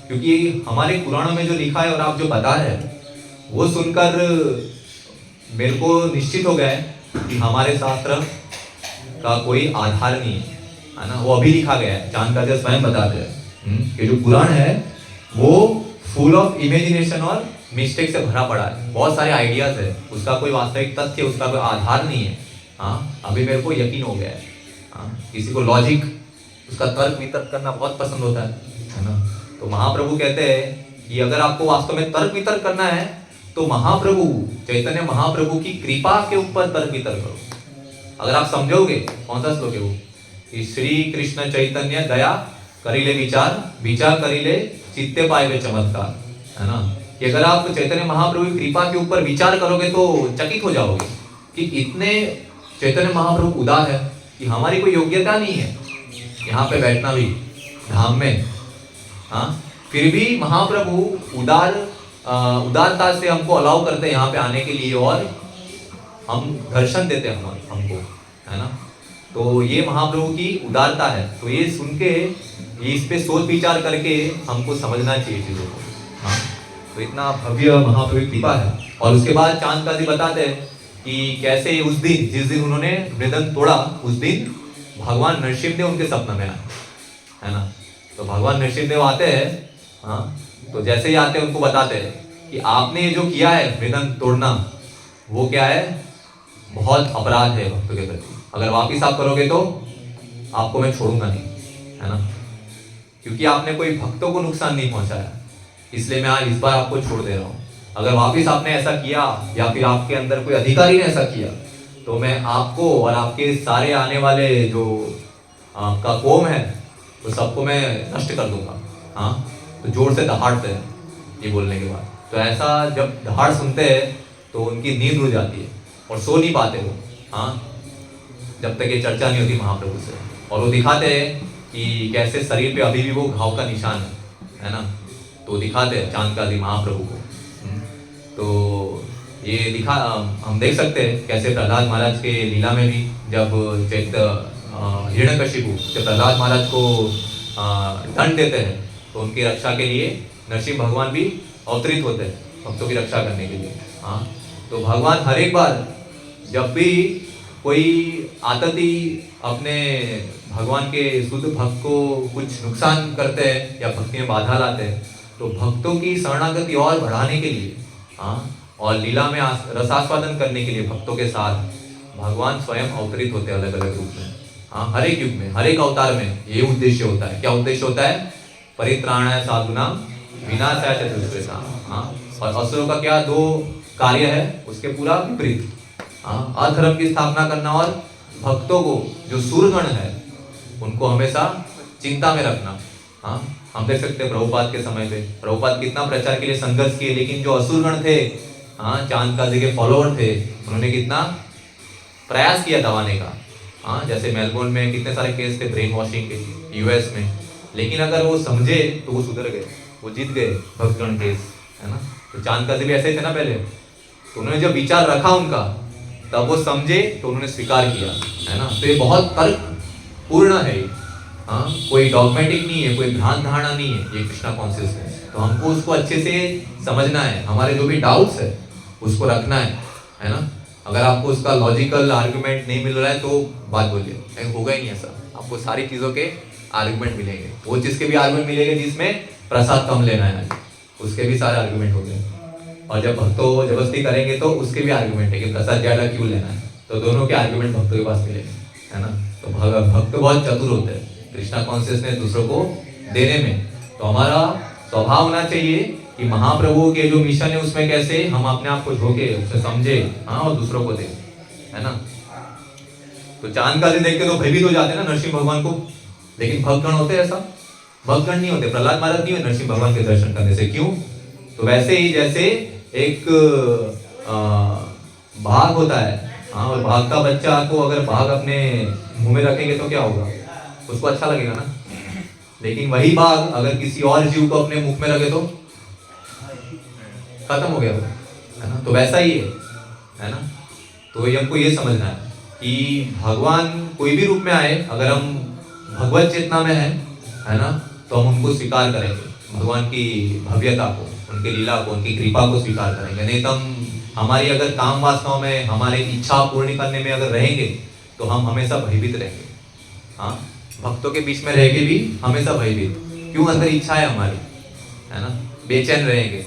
क्योंकि हमारे पुराणों में जो लिखा है और आप जो बता रहे हैं वो सुनकर मेरे को निश्चित हो गया है कि हमारे शास्त्र का कोई आधार नहीं है, है ना, वो अभी लिखा गया है, चांद का स्वयं बताते हैं कि जो पुराण है वो फुल ऑफ इमेजिनेशन और मिस्टेक से भरा पड़ा है, बहुत सारे आइडियाज है, उसका कोई वास्तविक तथ्य, उसका कोई आधार नहीं है। हाँ, अभी मेरे को यकीन हो गया है। हाँ, किसी को लॉजिक, उसका तर्क वितर्क करना बहुत पसंद होता है ना। तो महाप्रभु कहते हैं कि अगर आपको वास्तव में तर्क वितर्क करना है तो महाप्रभु, चैतन्य महाप्रभु की कृपा के ऊपर तर्क वितर्क करो। अगर आप समझोगे, कौन सा श्लोक है वो, कि श्री कृष्ण चैतन्य दया करीले विचार, विचार करीले चित्ते पाए चमत्कार, है ना। कि अगर आप चैतन्य महाप्रभु की कृपा के ऊपर विचार करोगे तो चकित हो जाओगे कि इतने चैतन्य महाप्रभु उदार है कि हमारी कोई योग्यता नहीं है यहाँ पे बैठना भी धाम में। हाँ, फिर भी महाप्रभु उदारता से हमको अलाउ करते हैं यहाँ पे आने के लिए और हम दर्शन देते हैं हमको, है ना। तो ये महाप्रभु की उदारता है। तो ये सुन के, ये इस पे सोच विचार करके हमको समझना चाहिए चीजों को। हाँ, तो इतना भव्य महाप्रभु की कृपा है। और उसके बाद चांद काजी बताते हैं कि कैसे उस दिन, जिस दिन उन्होंने मृदंग तोड़ा, उस दिन भगवान नरसिंहदेव उनके सपने में आए, है ना। तो भगवान नरसिंहदेव आते हैं, हाँ, तो जैसे ही आते हैं उनको बताते हैं कि आपने ये जो किया है मृदंग तोड़ना, वो क्या है, बहुत अपराध है भक्तों के प्रति। अगर वापिस आप करोगे तो आपको मैं छोड़ूंगा नहीं, है ना, क्योंकि आपने कोई भक्तों को नुकसान नहीं पहुंचाया, इसलिए मैं आज इस बार आपको छोड़ दे रहा हूँ। अगर वापिस आपने ऐसा किया या फिर आपके अंदर कोई अधिकारी ने ऐसा किया तो मैं आपको और आपके सारे आने वाले जो का कौम है तो सबको मैं नष्ट कर दूंगा। हाँ, तो जोर से दहाड़ते हैं ये बोलने के बाद। तो ऐसा जब दहाड़ सुनते हैं तो उनकी नींद उड़ जाती है और सो नहीं पाते वो। हाँ, जब तक ये चर्चा नहीं होती महाप्रभु से। और वो दिखाते हैं कि कैसे शरीर पे अभी भी वो घाव का निशान है ना। तो दिखाते हैं चांद काजी महाप्रभु को। तो ये दिखा, हम देख सकते हैं कैसे प्रहलाद महाराज के लीला में भी जब हिरण्यकशिपु जब प्रहलाद महाराज को दंड देते हैं तो उनकी रक्षा के लिए नरसिंह भगवान भी अवतरित होते हैं भक्तों की रक्षा करने के लिए। हाँ, तो भगवान हर एक बार जब भी कोई आतती अपने भगवान के शुद्ध भक्त को कुछ नुकसान करते हैं या भक्ति में बाधा लाते हैं तो भक्तों की शरणागति और बढ़ाने के लिए, हाँ, और लीला में रसास्वादन करने के लिए भक्तों के साथ भगवान स्वयं अवतरित होते हैं अलग अलग रूप में। हाँ, हर एक युग में, हर एक अवतार में ये उद्देश्य होता है। क्या उद्देश्य होता है? परित्राणाय साधूनां विनाशाय च दुष्कृताम्। हाँ, और असुरों का क्या दो कार्य है उसके पूरा विपरीत। हाँ, अधर्म की स्थापना करना और भक्तों को जो सूरगण है उनको हमेशा चिंता में रखना। हाँ, हम देख सकते हैं प्रभुपाद के समय पे प्रभुपाद कितना प्रचार के लिए संघर्ष किए, लेकिन जो असुरगण थे, हाँ, चांद काजी के फॉलोअर थे, उन्होंने कितना प्रयास किया दबाने का। हाँ, जैसे मेलबोर्न में कितने सारे केस थे ब्रेन वॉशिंग के, यूएस में, लेकिन अगर वो समझे तो वो सुधर गए, वो जीत गए भक्तगण केस, है ना। तो चांद काजी भी ऐसे ही थे ना पहले। तो उन्होंने जब विचार रखा उनका तब वो समझे तो उन्होंने स्वीकार किया, है ना। तो ये बहुत तर्क पूर्ण है। हाँ, कोई डॉगमेटिक नहीं है, कोई भ्रांत धारणा नहीं है ये कृष्णा कॉन्शियसनेस। तो हमको उसको अच्छे से समझना है, हमारे जो भी डाउट्स है उसको रखना है ना। अगर आपको उसका लॉजिकल आर्गुमेंट नहीं मिल रहा है तो बात बोलिए, होगा ही नहीं ऐसा। आपको सारी चीजों के आर्गुमेंट मिलेंगे, वो चीज के भी आर्गुमेंट मिलेंगे जिसमें प्रसाद कम लेना है, उसके भी सारे आर्गुमेंट होंगे। और जब भक्तों जबरदस्ती करेंगे तो उसके भी आर्गुमेंट है कि प्रसाद ज्यादा क्यों लेना है। तो दोनों के आर्गुमेंट भक्तों के पास मिलेंगे, है ना। तो भक्त बहुत चतुर होते हैं कृष्णा कॉन्शियसनेस दूसरों को देने में। तो हमारा स्वभाव होना चाहिए कि महाप्रभु के जो मिशन है उसमें कैसे हम अपने आप को झोंके, उसे समझे, हाँ, और दूसरों को दे, है ना। तो चांद काजी देख के तो भयभीत हो जाते हैं ना नरसिंह भगवान को, लेकिन भक्तगण होते ऐसा? भक्तगण नहीं होते। प्रहलाद महाराज नहीं हुए नरसिंह भगवान के दर्शन करने से। क्यों? तो वैसे ही जैसे एक बाघ होता है, हाँ, और बाघ का बच्चा को अगर बाघ अपने मुंह में रखेंगे तो क्या होगा? उसको अच्छा लगेगा ना। लेकिन वही बाघ अगर किसी और जीव को अपने मुख में रखे तो खत्म हो गया वो, है ना। तो वैसा ही है ना। तो ये हमको ये समझना है कि भगवान कोई भी रूप में आए, अगर हम भगवत चेतना में है ना, तो हम उनको स्वीकार करेंगे, भगवान की भव्यता को, उनकी लीला को, उनकी कृपा को स्वीकार करेंगे। नहीं तो हम हमारी अगर काम वासनाओं में, हमारी इच्छा पूर्ण करने में अगर रहेंगे तो हम हमेशा भयभीत रहेंगे। हाँ, भक्तों के बीच में रह के भी हमेशा भयभीत, क्यों? अंदर इच्छा है हमारी, है ना, बेचैन रहेंगे।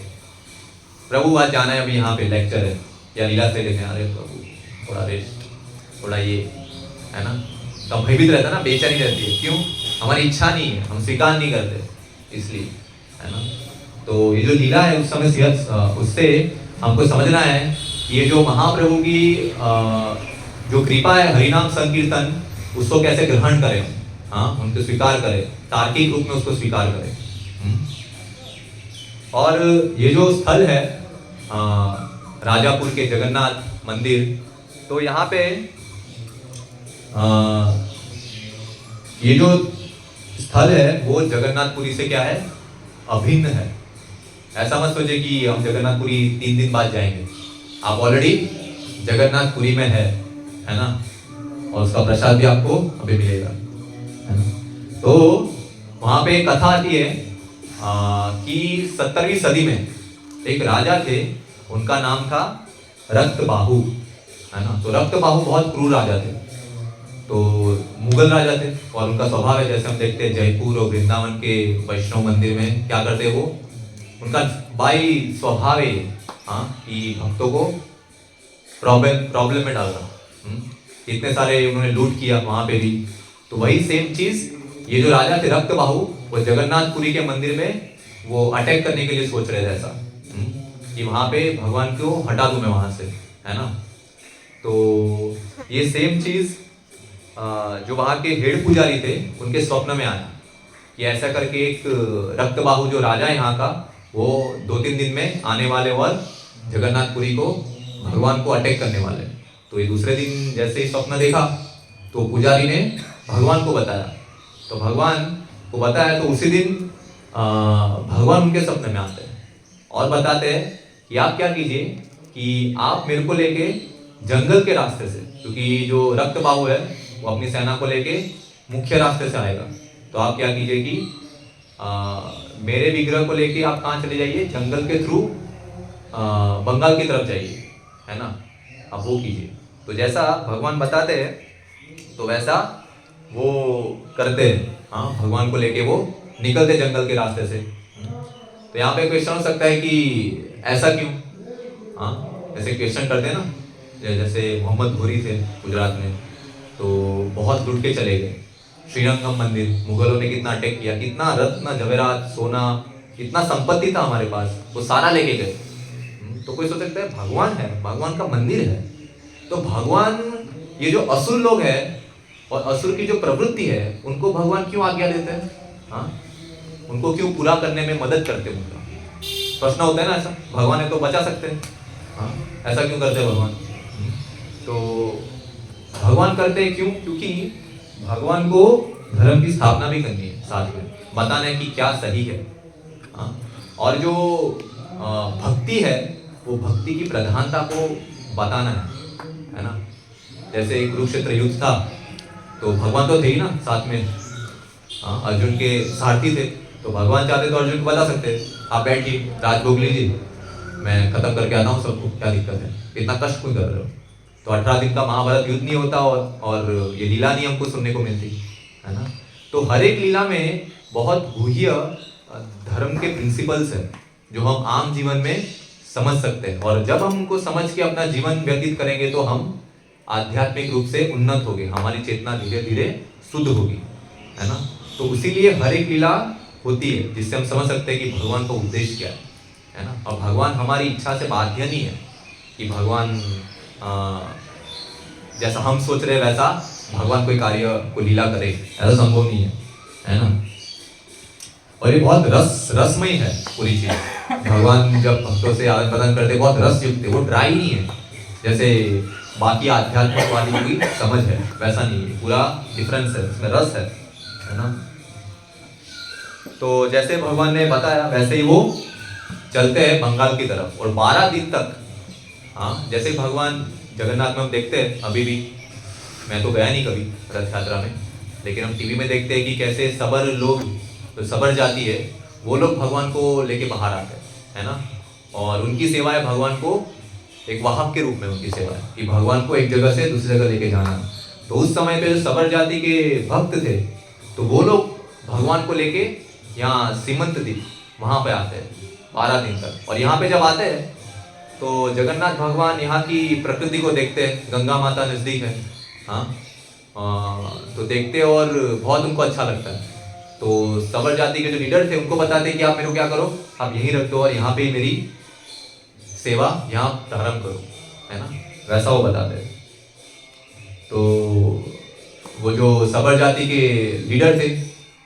प्रभु आज जाना है, अभी यहाँ पे लेक्चर है या लीला से लेने आ रहे प्रभु, थोड़ा रेस्ट, थोड़ा ये, है ना, तब भयभीत रहता है ना, बेचैनी रहती है, क्यों? हमारी इच्छा नहीं है, हम स्वीकार नहीं करते इसलिए, है ना। तो ये जो लीला है उस समय उससे हमको समझना है ये जो महाप्रभु की जो कृपा है, हरिनाम संकीर्तन, उसको कैसे ग्रहण करें, हाँ, उनको स्वीकार करें, तार्किक रूप में उसको स्वीकार करें। और ये जो स्थल है राजापुर के जगन्नाथ मंदिर, तो यहाँ पे ये जो स्थल है वो जगन्नाथपुरी से क्या है, अभिन्न है। ऐसा मत सोचे कि हम जगन्नाथपुरी 3 दिन बाद जाएंगे, आप ऑलरेडी जगन्नाथपुरी में है ना, और उसका प्रसाद भी आपको अभी मिलेगा, है ना। तो वहां पे कथा आती है कि 17वीं सदी में एक राजा थे, उनका नाम था रक्तबाहु, है ना। तो रक्तबाहु बहुत क्रूर राजा थे, तो मुगल राजा थे, और उनका स्वभाव है, जैसे हम देखते हैं जयपुर और वृंदावन के वैष्णव मंदिर में क्या करते हैं वो, उनका बाई स्वभाव है कि भक्तों को प्रॉब्लम में डालना। इतने सारे उन्होंने लूट किया वहां पे भी, तो वही सेम चीज ये जो राजा थे रक्तबाहु, वो जगन्नाथपुरी के मंदिर में वो अटैक करने के लिए सोच रहे थे ऐसा, कि वहां पे भगवान को हटा दूं मैं वहां से, है ना। तो ये सेम चीज जो वहां के हेड पुजारी थे उनके स्वप्न में आया कि ऐसा करके एक रक्तबाहु जो राजा है यहाँ का, वो 2-3 दिन में आने वाले और जगन्नाथपुरी को, भगवान को अटैक करने वाले। तो ये दूसरे दिन जैसे ही स्वप्न देखा तो पुजारी ने भगवान को बताया, तो भगवान को बताया तो उसी दिन भगवान उनके सपने में आते हैं और बताते हैं कि आप क्या कीजिए कि आप मेरे को लेके जंगल के रास्ते से, क्योंकि जो रक्तबाहु है वो अपनी सेना को लेके मुख्य रास्ते से आएगा, तो आप क्या कीजिए कि मेरे विग्रह को लेके आप कहाँ चले जाइए, जंगल के थ्रू बंगाल की तरफ जाइए, है ना, आप वो कीजिए। तो जैसा भगवान बताते हैं तो वैसा वो करते हैं, हाँ, भगवान को लेके वो निकलते जंगल के रास्ते से। तो यहाँ पे क्वेश्चन हो सकता है कि ऐसा क्यों, हाँ, ऐसे क्वेश्चन करते हैं ना, जैसे मोहम्मद घोरी थे गुजरात में, तो बहुत लूट के चले गए श्रीरंगम मंदिर, मुगलों ने कितना अटैक किया, कितना रत्न जवेरात सोना, कितना संपत्ति था हमारे पास, वो सारा लेके गए। तो कोई सोच सकता है भगवान है, भगवान का मंदिर है, तो भगवान ये जो असुर लोग हैं और असुर की जो प्रवृत्ति है उनको भगवान क्यों आज्ञा देते हैं, हाँ, उनको क्यों पूरा करने में मदद करते हैं? उनका प्रश्न होता है ना ऐसा, भगवान है तो बचा सकते हैं, हाँ, ऐसा क्यों करते हैं भगवान? तो भगवान करते हैं क्यों? क्योंकि भगवान को धर्म की स्थापना भी करनी है, साथ में बताना है कि क्या सही है, हाँ? और जो भक्ति है वो भक्ति की प्रधानता को बताना है ना। जैसे कुरुक्षेत्र युद्ध था तो भगवान तो थे ही ना साथ में, हाँ, अर्जुन के सारथी थे, तो भगवान चाहते तो अर्जुन को बता सकते आप बैठिए, राजभोग लीजिए, मैं खत्म करके आता हूँ सबको, क्या दिक्कत है, इतना कष्ट क्यों कर रहे हो? तो 18 दिन का महाभारत युद्ध नहीं होता और ये लीला नहीं हमको सुनने को मिलती, है ना। तो हर एक लीला में बहुत गुह्य धर्म के प्रिंसिपल्स हैं जो हम आम जीवन में समझ सकते हैं, और जब हम उनको समझ के अपना जीवन व्यतीत करेंगे तो हम आध्यात्मिक रूप से उन्नत होंगे, हमारी चेतना धीरे धीरे शुद्ध होगी, है ना। तो इसीलिए हर एक लीला होती है जिससे हम समझ सकते हैं कि भगवान का उद्देश्य क्या है ना। और भगवान हमारी इच्छा से बाध्य नहीं है कि भगवान जैसा हम सोच रहे वैसा भगवान कोई कार्य को लीला करे, ऐसा संभव नहीं है ना। और ये बहुत रसमय है पूरी चीज, भगवान जब भक्तों से आदान प्रदान करते बहुत रस युक्त है, वो ड्राई नहीं है जैसे बाकी आध्यात्मिक वाली की समझ है, वैसा नहीं है, पूरा डिफरेंस है, इसमें रस है ना। तो जैसे भगवान ने बताया वैसे ही वो चलते हैं बंगाल की तरफ, और 12 दिन तक, हाँ, जैसे भगवान जगन्नाथ में हम देखते हैं, अभी भी मैं तो गया नहीं कभी रथ यात्रा में, लेकिन हम टीवी में देखते हैं कि कैसे सबर लोग, तो सबर जाती है, वो लोग भगवान को लेके बाहर आते हैं, है ना। और उनकी सेवा है भगवान को एक वाहक के रूप में, उनकी सेवा है कि भगवान को एक जगह से दूसरी जगह लेके जाना। तो उस समय पे जो सबर जाति के भक्त थे तो वो लोग भगवान को लेके यहाँ सीमंत द्वीप वहाँ पे आते हैं 12 दिन तक। और यहाँ पे जब आते हैं तो जगन्नाथ भगवान यहाँ की प्रकृति को देखते हैं, गंगा माता नज़दीक है, हाँ, तो देखते और बहुत उनको अच्छा लगता है। तो सबर जाति के जो लीडर थे उनको बताते कि आप मेरे को क्या करो, आप यहीं रख दो और यहाँ पे ही मेरी सेवा यहाँ प्रारंभ करो, है ना, वैसा वो बताते हैं। तो वो जो सबर जाति के लीडर थे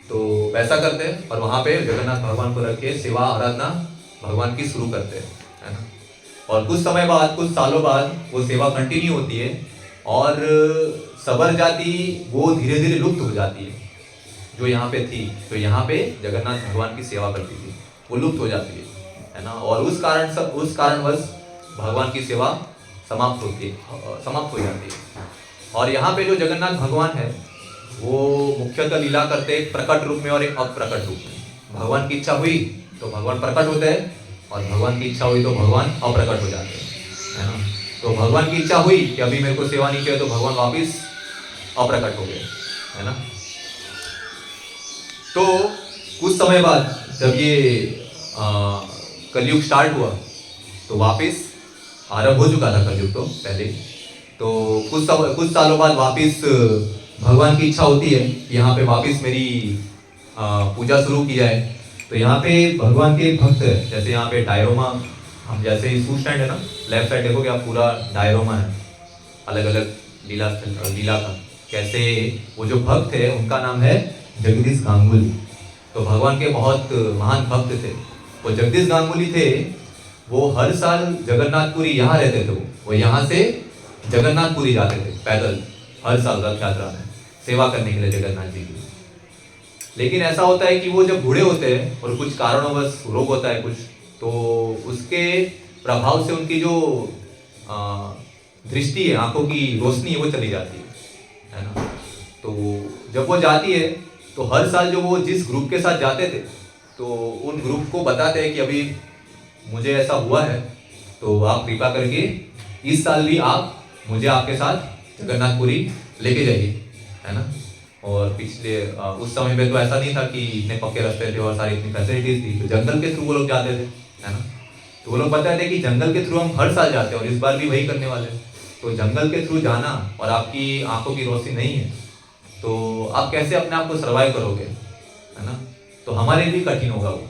तो वैसा करते हैं और वहाँ पे जगन्नाथ भगवान को रख के सेवा आराधना भगवान की शुरू करते हैं, है ना। और कुछ समय बाद, कुछ सालों बाद वो सेवा कंटिन्यू होती है और सबर जाति वो धीरे धीरे लुप्त हो जाती है। जो यहाँ पे थी, जो यहाँ पे जगन्नाथ भगवान की सेवा करती थी, वो लुप्त हो जाती है ना। और उस कारणवश भगवान की सेवा समाप्त हो जाती है। और यहाँ पे जो जगन्नाथ भगवान है वो मुख्यतः लीला करते हैं प्रकट रूप में और एक अप्रकट रूप में। भगवान की इच्छा हुई तो भगवान प्रकट होते हैं और भगवान की इच्छा हुई तो भगवान अप्रकट हो जाते हैं, है ना। तो भगवान की इच्छा हुई कि अभी मेरे को सेवा नहीं किया तो भगवान वापिस अप्रकट हो गए, है ना। तो कुछ समय बाद जब ये कलयुग स्टार्ट हुआ तो वापिस आरंभ हो चुका था कलयुग तो पहले। तो कुछ सालों बाद वापिस भगवान की इच्छा होती है कि यहाँ पे वापिस मेरी पूजा शुरू की जाए। तो यहाँ पे भगवान के भक्त है, जैसे यहाँ पे डायरोमा, हम जैसे शू स्टैंड है ना, लेफ्ट साइड देखोगे आप पूरा डायरोमा है, अलग अलग लीला का। कैसे वो जो भक्त है उनका नाम है जगदीश गांगुली। तो भगवान के बहुत महान भक्त थे वो जगदीश गांगुली थे। वो हर साल जगन्नाथपुरी यहाँ रहते थे, वो यहाँ से जगन्नाथपुरी जाते थे पैदल हर साल रथ यात्रा में सेवा करने के लिए जगन्नाथ जी की। लेकिन ऐसा होता है कि वो जब बूढ़े होते हैं और कुछ कारणोंवश रोग होता है कुछ, तो उसके प्रभाव से उनकी जो दृष्टि है, आंखों की रोशनी है, वो चली जाती है ना। तो जब वो जाती है तो हर साल जो वो जिस ग्रुप के साथ जाते थे तो उन ग्रुप को बताते हैं कि अभी मुझे ऐसा हुआ है तो आप कृपा करके इस साल भी आप मुझे आपके साथ जगन्नाथपुरी लेके जाइए, है ना। और पिछले उस समय में तो ऐसा नहीं था कि इतने पक्के रास्ते थे और सारी इतनी फैसिलिटीज थी, तो जंगल के थ्रू वो लोग जाते थे, है ना। तो वो लोग बताते थे कि जंगल के थ्रू हम हर साल जाते हैं और इस बार भी वही करने वाले हैं। तो जंगल के थ्रू जाना और आपकी आंखों की रोशनी नहीं है तो आप कैसे अपने आप को सर्वाइव करोगे, है ना। तो हमारे लिए कठिन होगा वो।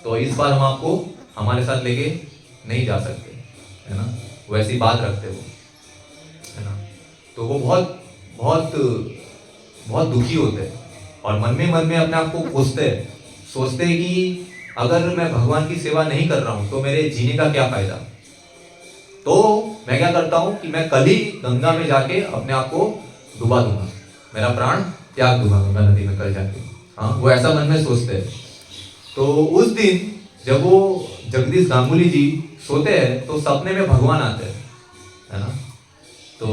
तो इस बार हम आपको हमारे साथ लेके नहीं जा सकते, है ना, वैसी बात रखते वो, है ना। तो वो बहुत बहुत बहुत दुखी होते हैं और मन में अपने आप को कोसते हैं, सोचते हैं कि अगर मैं भगवान की सेवा नहीं कर रहा हूँ तो मेरे जीने का क्या फायदा। तो मैं क्या करता हूँ कि मैं कल ही गंगा में जाके अपने आप को डुबा दूंगा, मेरा प्राण त्याग दूंगा गंगा नदी में कल जाके। हाँ, वो ऐसा मन में सोचते हैं। तो उस दिन जब वो जगदीश गांगुली जी सोते हैं तो सपने में भगवान आते हैं, है ना। तो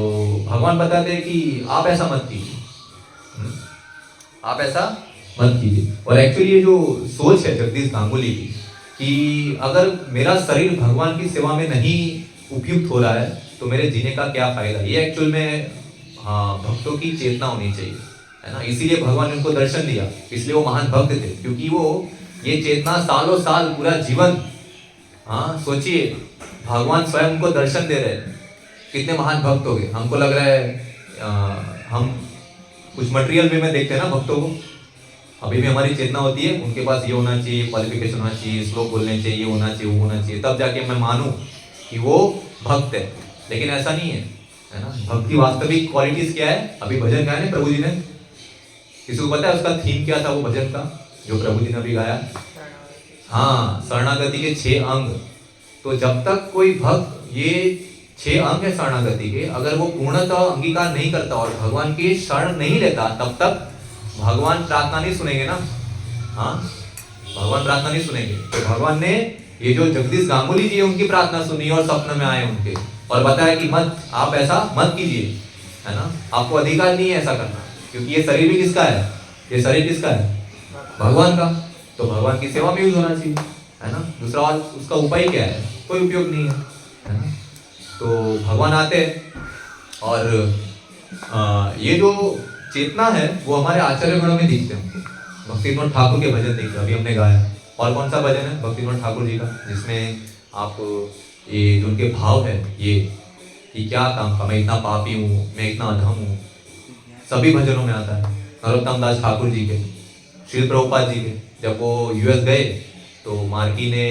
भगवान बताते हैं कि आप ऐसा मत कीजिए, आप ऐसा मत कीजिए। और एक्चुअली ये जो सोच है जगदीश गांगुली की कि अगर मेरा शरीर भगवान की सेवा में नहीं उपयुक्त हो रहा है तो मेरे जीने का क्या फायदा, ये एक्चुअल में भक्तों की चेतना होनी चाहिए, है ना। इसीलिए भगवान ने उनको दर्शन दिया, इसलिए वो महान भक्त थे, क्योंकि वो ये चेतना सालों साल पूरा जीवन, सोचिए भगवान स्वयं उनको दर्शन दे रहे हैं, कितने महान भक्त हो गए। हमको लग रहा है हम कुछ मटेरियल वे में देखते हैं ना भक्तों को, अभी भी हमारी चेतना होती है उनके पास ये होना चाहिए, क्वालिफिकेशन होना चाहिए, श्लोक बोलने चाहिए, ये होना चाहिए, वो होना चाहिए, तब जाके मैं मानूं कि वो भक्त है। लेकिन ऐसा नहीं है ना। भक्त की वास्तविक क्वालिटीज क्या है, अभी भजन गाया ना प्रभु जी ने, किसी को पता है उसका थीम क्या था वो भजन का जो प्रभु जी ने अभी गाया? हाँ, शरणागति के 6 अंग। तो जब तक कोई भक्त ये 6 अंग है शरणागति के, अगर वो पूर्णतः अंगीकार नहीं करता और भगवान की शरण नहीं लेता, तब तक भगवान प्रार्थना नहीं सुनेंगे ना। हाँ, भगवान प्रार्थना नहीं सुनेंगे। तो भगवान ने ये जो जगदीश गांगुली जी है उनकी प्रार्थना सुनी और सपने में आए उनके और बताया कि मत, आप ऐसा मत कीजिए, है ना, आपको अधिकार नहीं है ऐसा करना, क्योंकि ये शरीर भी किसका है, ये शरीर किसका है, भगवान का। तो भगवान की सेवा में यूज होना चाहिए, है ना। दूसरा और उसका उपाय क्या है, कोई उपयोग नहीं है ना। तो भगवान आते हैं और ये जो चेतना है वो हमारे आचार्य गणों में दिखते हैं हमको। भक्ति विनोद ठाकुर के भजन दिखते हैं, अभी हमने गाया। और कौन सा भजन है भक्ति विनोद ठाकुर जी का, जिसमें आप ये जो उनके भाव है, ये कि क्या काम का, मैं इतना पापी हूँ, मैं इतना अधम हूँ, सभी भजनों में आता है। नरोत्तम दास ठाकुर जी के, श्री प्रभुपाद जी के, जब वो यूएस गए तो मार्की ने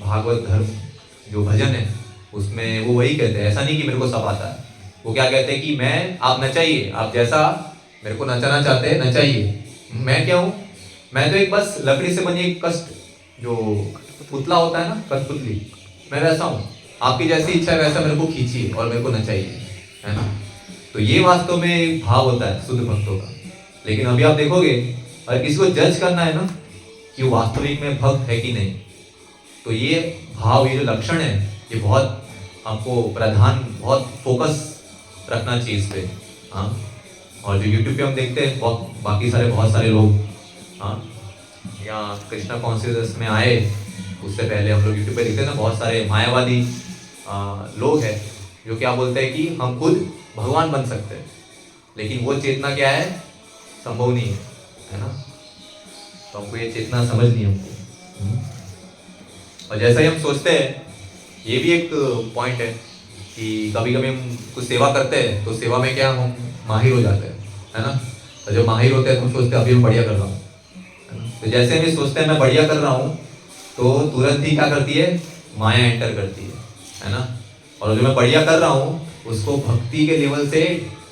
भागवत धर्म जो भजन है उसमें वो वही कहते हैं, ऐसा नहीं कि मेरे को सब आता है। वो क्या कहते हैं कि मैं, आप नचाइए, आप जैसा मेरे को नचाना चाहते हैं नचाइए, मैं क्या हूँ, मैं तो एक बस लकड़ी से बनी एक कष्ट जो पुतला होता है ना, कठपुतली, मैं वैसा हूँ। आपकी जैसी इच्छा है वैसा मेरे को खींचिए और मेरे को नचाइए, है ना। तो ये वास्तव में एक भाव होता है शुद्ध भक्तों का। लेकिन अभी आप देखोगे अगर किसी को जज करना है ना कि वो वास्तविक में भक्त है कि नहीं, तो ये भाव, ये जो लक्षण है, ये बहुत आपको प्रधान, बहुत फोकस रखना चाहिए इस पे। हाँ, और जो यूट्यूब पे हम देखते हैं बाकी सारे बहुत सारे लोग, हाँ, या कृष्णा कॉन्शियसनेस में आए उससे पहले हम लोग यूट्यूब पे देखते हैं ना, बहुत सारे मायावादी लोग हैं जो क्या बोलते हैं कि हम खुद भगवान बन सकते हैं, लेकिन वो चेतना क्या है, संभव नहीं है ना। तो हमको ये चेतना समझनी है हमको। और जैसा ही हम सोचते हैं, ये भी एक पॉइंट है कि कभी कभी हम कुछ सेवा करते हैं तो सेवा में क्या हम माहिर हो जाते हैं, है ना। तो जब माहिर होते हैं तो हम सोचते हैं अभी मैं बढ़िया कर रहा हूँ, है ना। तो जैसे हम सोचते हैं मैं बढ़िया कर रहा हूँ तो तुरंत ही क्या करती है, माया एंटर करती है ना। और जो मैं बढ़िया कर रहा हूँ उसको भक्ति के लेवल से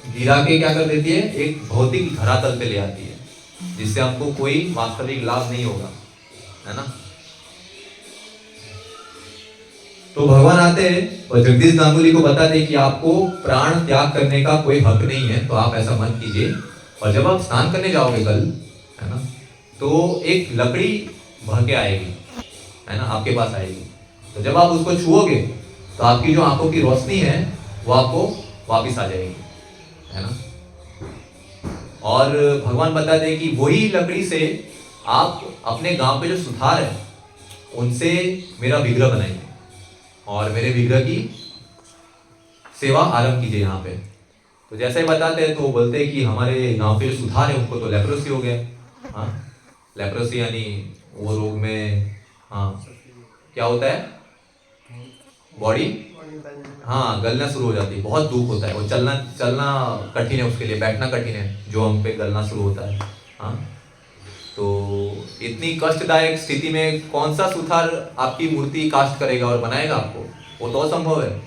गिरा के क्या कर देती है, एक भौतिक धरातल पे ले आती है, जिससे हमको कोई वास्तविक लाभ नहीं होगा, है ना। तो भगवान आते हैं और जगदीश गांगुली को बताते हैं कि आपको प्राण त्याग करने का कोई हक नहीं है, तो आप ऐसा मत कीजिए। और जब आप स्नान करने जाओगे कल, है ना, तो एक लकड़ी बह के आएगी, है ना, आपके पास आएगी। तो जब आप उसको छुओगे तो आपकी जो आंखों की रोशनी है वो आपको वापिस आ जाएगी, है ना। और भगवान बताते हैं कि वही लकड़ी से आप अपने गांव पे जो सुथार है उनसे मेरा विग्रह बनाइए और मेरे विग्रह की सेवा आरंभ कीजिए यहाँ पे। तो जैसे ही बताते हैं तो वो बोलते हैं कि हमारे गांव पे जो सुथार है उनको तो लेप्रोसी हो गया। हाँ, लेप्रोसी यानी वो रोग में, हाँ, क्या होता है, बॉडी, हाँ, गलना शुरू हो जाती है, बहुत दुख होता है, वो चलना कठिन है उसके लिए, बैठना कठिन है जो हम पे गलना शुरू होता है। हाँ, तो इतनी कष्टदायक स्थिति में कौन सा सुथार आपकी मूर्ति कास्ट करेगा और बनाएगा आपको, वो तो असंभव है।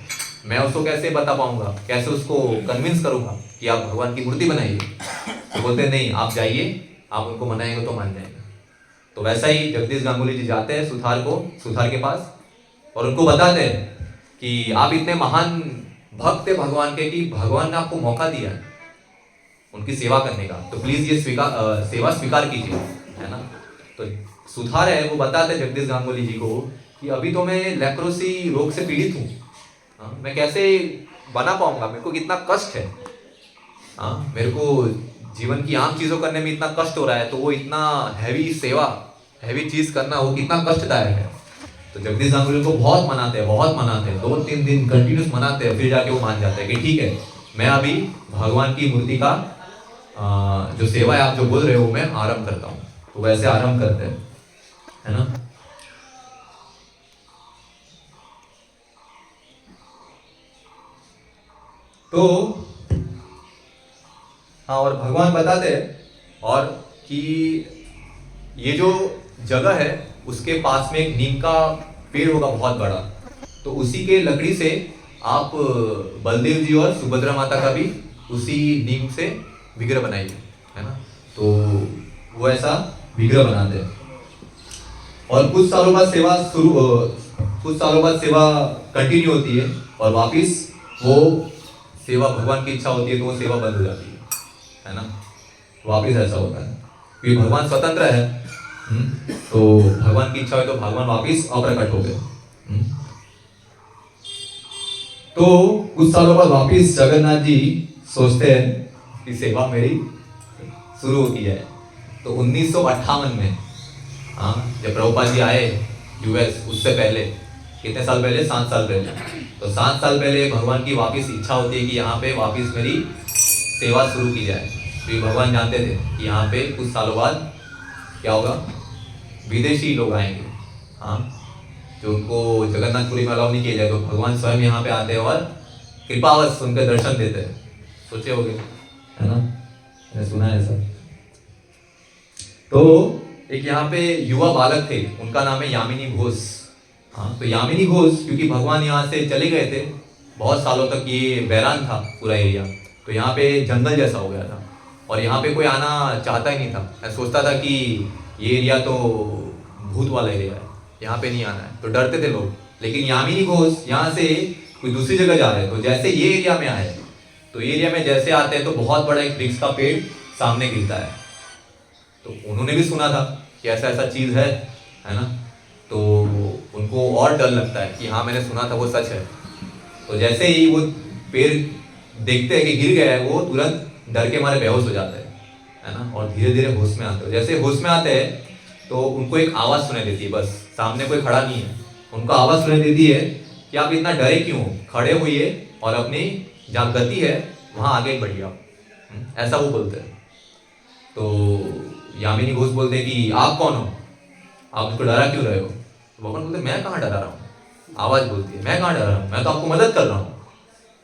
मैं उसको कैसे बता पाऊंगा, कैसे उसको कन्विंस करूंगा कि आप भगवान की मूर्ति बनाइए। तो बोलते नहीं, आप जाइए, आप उनको मनाएंगे तो मान जाएंगे। तो वैसा ही जगदीश गांगुली जी जाते हैं सुथार के पास और उनको बताते हैं कि आप इतने महान भक्त है भगवान के कि भगवान ने आपको मौका दिया है उनकी सेवा करने का, तो प्लीज ये सेवा स्वीकार कीजिए, है ना। तो सुथार है वो बताते जगदीश गांगुली जी को कि अभी तो मैं लेप्रोसी रोग से पीड़ित हूँ, मैं कैसे बना पाऊंगा, मेरे को कितना कष्ट है, हाँ, मेरे को जीवन की आम चीजों करने में इतना कष्ट हो रहा है, तो वो इतना हैवी सेवा, हैवी चीज करना वो कितना कष्टदायक है। तो जगदीश गांगुली को बहुत मनाते हैं 2-3 दिन कंटिन्यूस मनाते हैं, फिर जाके वो मान जाते हैं कि ठीक है, मैं अभी भगवान की मूर्ति का जो सेवा है आप जो बोल रहे हो मैं आरंभ करता हूँ। तो वैसे आरंभ करते हैं, है ना। तो हाँ, और भगवान बताते हैं और कि ये जो जगह है उसके पास में एक नीम का पेड़ होगा बहुत बड़ा, तो उसी के लकड़ी से आप बलदेव जी और सुभद्रा माता का भी उसी नीम से विग्रह बनाइए, है ना। तो वो ऐसा विग्रह बनाते हैं और कुछ सालों बाद सेवा कंटिन्यू होती है और वापिस वो सेवा, भगवान की इच्छा होती है तो वो सेवा बंद हो जाती है ना। वापिस ऐसा होता है क्योंकि भगवान स्वतंत्र है, तो भगवान की इच्छा है तो भगवान वापिस अप्रकट हो गए। तो कुछ सालों बाद वापिस जगन्नाथ जी सोचते हैं कि सेवा मेरी शुरू होती है। तो 1958 में, हाँ, जब प्रभुपाद जी आए यूएस, उससे पहले कितने साल पहले, 7 साल पहले, तो 7 साल पहले भगवान की वापिस इच्छा होती है कि यहाँ पे वापिस मेरी सेवा शुरू की जाए, तो ये भगवान जानते थे कि यहाँ पे कुछ सालों बाद क्या होगा, विदेशी लोग आएंगे, हाँ, जो उनको जगन्नाथपुरी में अलाउ नहीं किया जाए, तो भगवान स्वयं यहाँ पे आते हैं और कृपावश उनके दर्शन देते हैं। सोचे होगे, है ना, मैंने सुना है ऐसा। तो एक यहाँ पे युवा बालक थे, उनका नाम है यामिनी घोष। हाँ, तो यामिनी घोष क्योंकि भगवान यहाँ से चले गए थे, बहुत सालों तक ये वीरान था पूरा एरिया, तो यहाँ पे जंगल जैसा हो गया था और यहाँ पे कोई आना चाहता ही नहीं था। मैं सोचता था कि ये एरिया तो भूत वाला एरिया है, यहाँ पे नहीं आना है, तो डरते थे लोग। लेकिन यामिनी घोष यहाँ से कोई दूसरी जगह जा रहे हैं, तो जैसे ये एरिया में आए, तो ये एरिया में जैसे आते हैं तो बहुत बड़ा एक वृक्ष का पेड़ सामने गिरता है। तो उन्होंने भी सुना था कि ऐसा ऐसा चीज़ है ना, तो उनको और डर लगता है कि हाँ मैंने सुना था वो सच है। तो जैसे ही वो पेड़ देखते हैं कि गिर गया है, वो तुरंत डर के मारे बेहोश हो जाते हैं, है ना, और धीरे धीरे होश में आते हैं। जैसे होश में आते हैं तो उनको एक आवाज़ सुनाई देती है, बस सामने कोई खड़ा नहीं है, उनको आवाज़ सुनाई देती है कि आप इतना डरे क्यों, खड़े होइए और अपनी जहाँ गति है वहाँ आगे बढ़िए आप, ऐसा वो बोलते हैं। तो यामिनी घोष बोलते हैं कि आप कौन हो, आप उसको डरा क्यों रहे हो। तो भगवान बोलते मैं कहाँ डरा रहा हूँ, आवाज़ बोलती है मैं कहाँ डरा रहा हूँ, मैं तो आपको मदद कर रहा हूँ।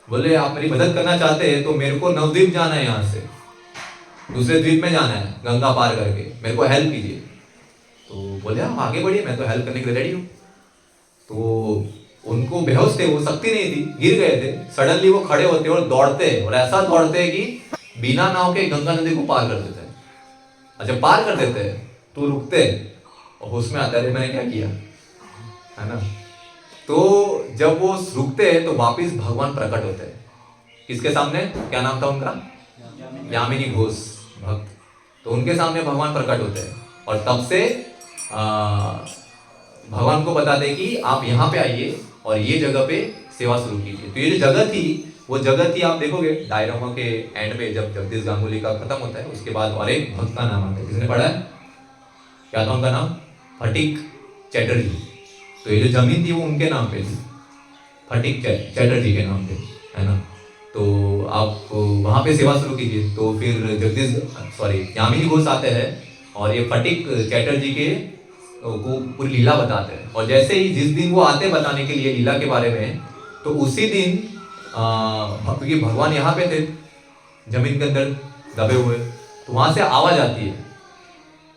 बोले आप मेरी मदद करना चाहते हैं तो मेरे को नवद्वीप जाना है, यहाँ से दूसरे द्वीप में जाना है गंगा पार करके, मेरे को हेल्प कीजिए। तो बोले आप आगे बढ़िए, मैं तो हेल्प करने के लिए रेडी हूँ। तो उनको बेहोश थे, वो शक्ति नहीं थी, गिर गए थे। सडनली वो खड़े होते और दौड़ते, और ऐसा दौड़ते कि बिना नाव के गंगा नदी को पार कर देते हैं। अच्छा, पार कर देते हैं तो रुकते और होश में आते, अरे मैंने क्या किया, है ना। तो जब वो रुकते हैं तो वापिस भगवान प्रकट होते हैं, किसके सामने, क्या नाम था उनका, यामिनी घोष भक्त। तो उनके सामने भगवान प्रकट होते हैं और तब से भगवान को बताते हैं कि आप यहाँ पे आइए और ये जगह पे सेवा शुरू कीजिए। तो ये जो जगह थी, वो जगह थी, आप देखोगे डायरामा के एंड पे जब जगदीश गांगुली का खत्म होता है, उसके बाद और एक भक्त का नाम आता है, किसने पढ़ा है, क्या था उनका नाम, फटिक चैटर्जी। तो ये जो जमीन थी वो उनके नाम पे थी, फटिक चैटर्जी के नाम पे, है ना। तो आप वहाँ पे सेवा शुरू कीजिए। तो फिर यामिनी घोष आते हैं और ये फटिक चैटर्जी के को पूरी लीला बताते हैं। और जैसे ही जिस दिन वो आते बताने के लिए लीला के बारे में, तो उसी दिन क्योंकि भगवान यहाँ पे थे जमीन के अंदर दबे हुए, तो वहाँ से आवाज आती है,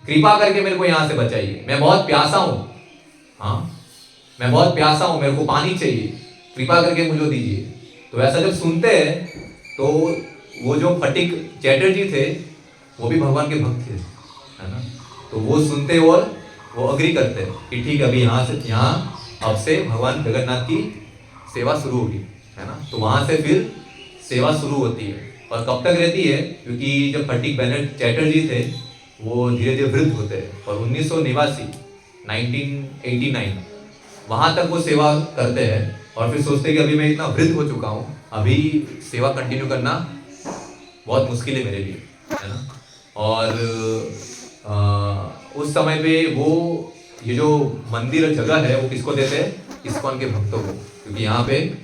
कृपा करके मेरे को यहाँ से बचाइए, मैं बहुत प्यासा हूँ, हाँ मैं बहुत प्यासा हूँ, मेरे को पानी चाहिए, कृपा करके मुझे दीजिए। तो ऐसा जब सुनते हैं तो वो जो फटिक चैटर्जी थे वो भी भगवान के भक्त थे, है ना। तो वो सुनते और वो अग्री करते हैं कि ठीक है, अभी यहाँ अब से भगवान जगन्नाथ की सेवा शुरू होगी, है ना। तो वहाँ से फिर सेवा शुरू होती है। और कब तक रहती है, क्योंकि जब फटिक बेनेट चैटर्जी थे वो धीरे धीरे वृद्ध होते हैं और 1989 वहाँ तक वो सेवा करते हैं और फिर सोचते हैं कि अभी मैं इतना वृद्ध हो चुका हूँ, अभी सेवा कंटिन्यू करना बहुत मुश्किल है मेरे लिए, है ना। और उस समय पे वो ये जो मंदिर जगह है वो किसको देते हैं, इस्कॉन के भक्तों को, क्योंकि यहाँ पे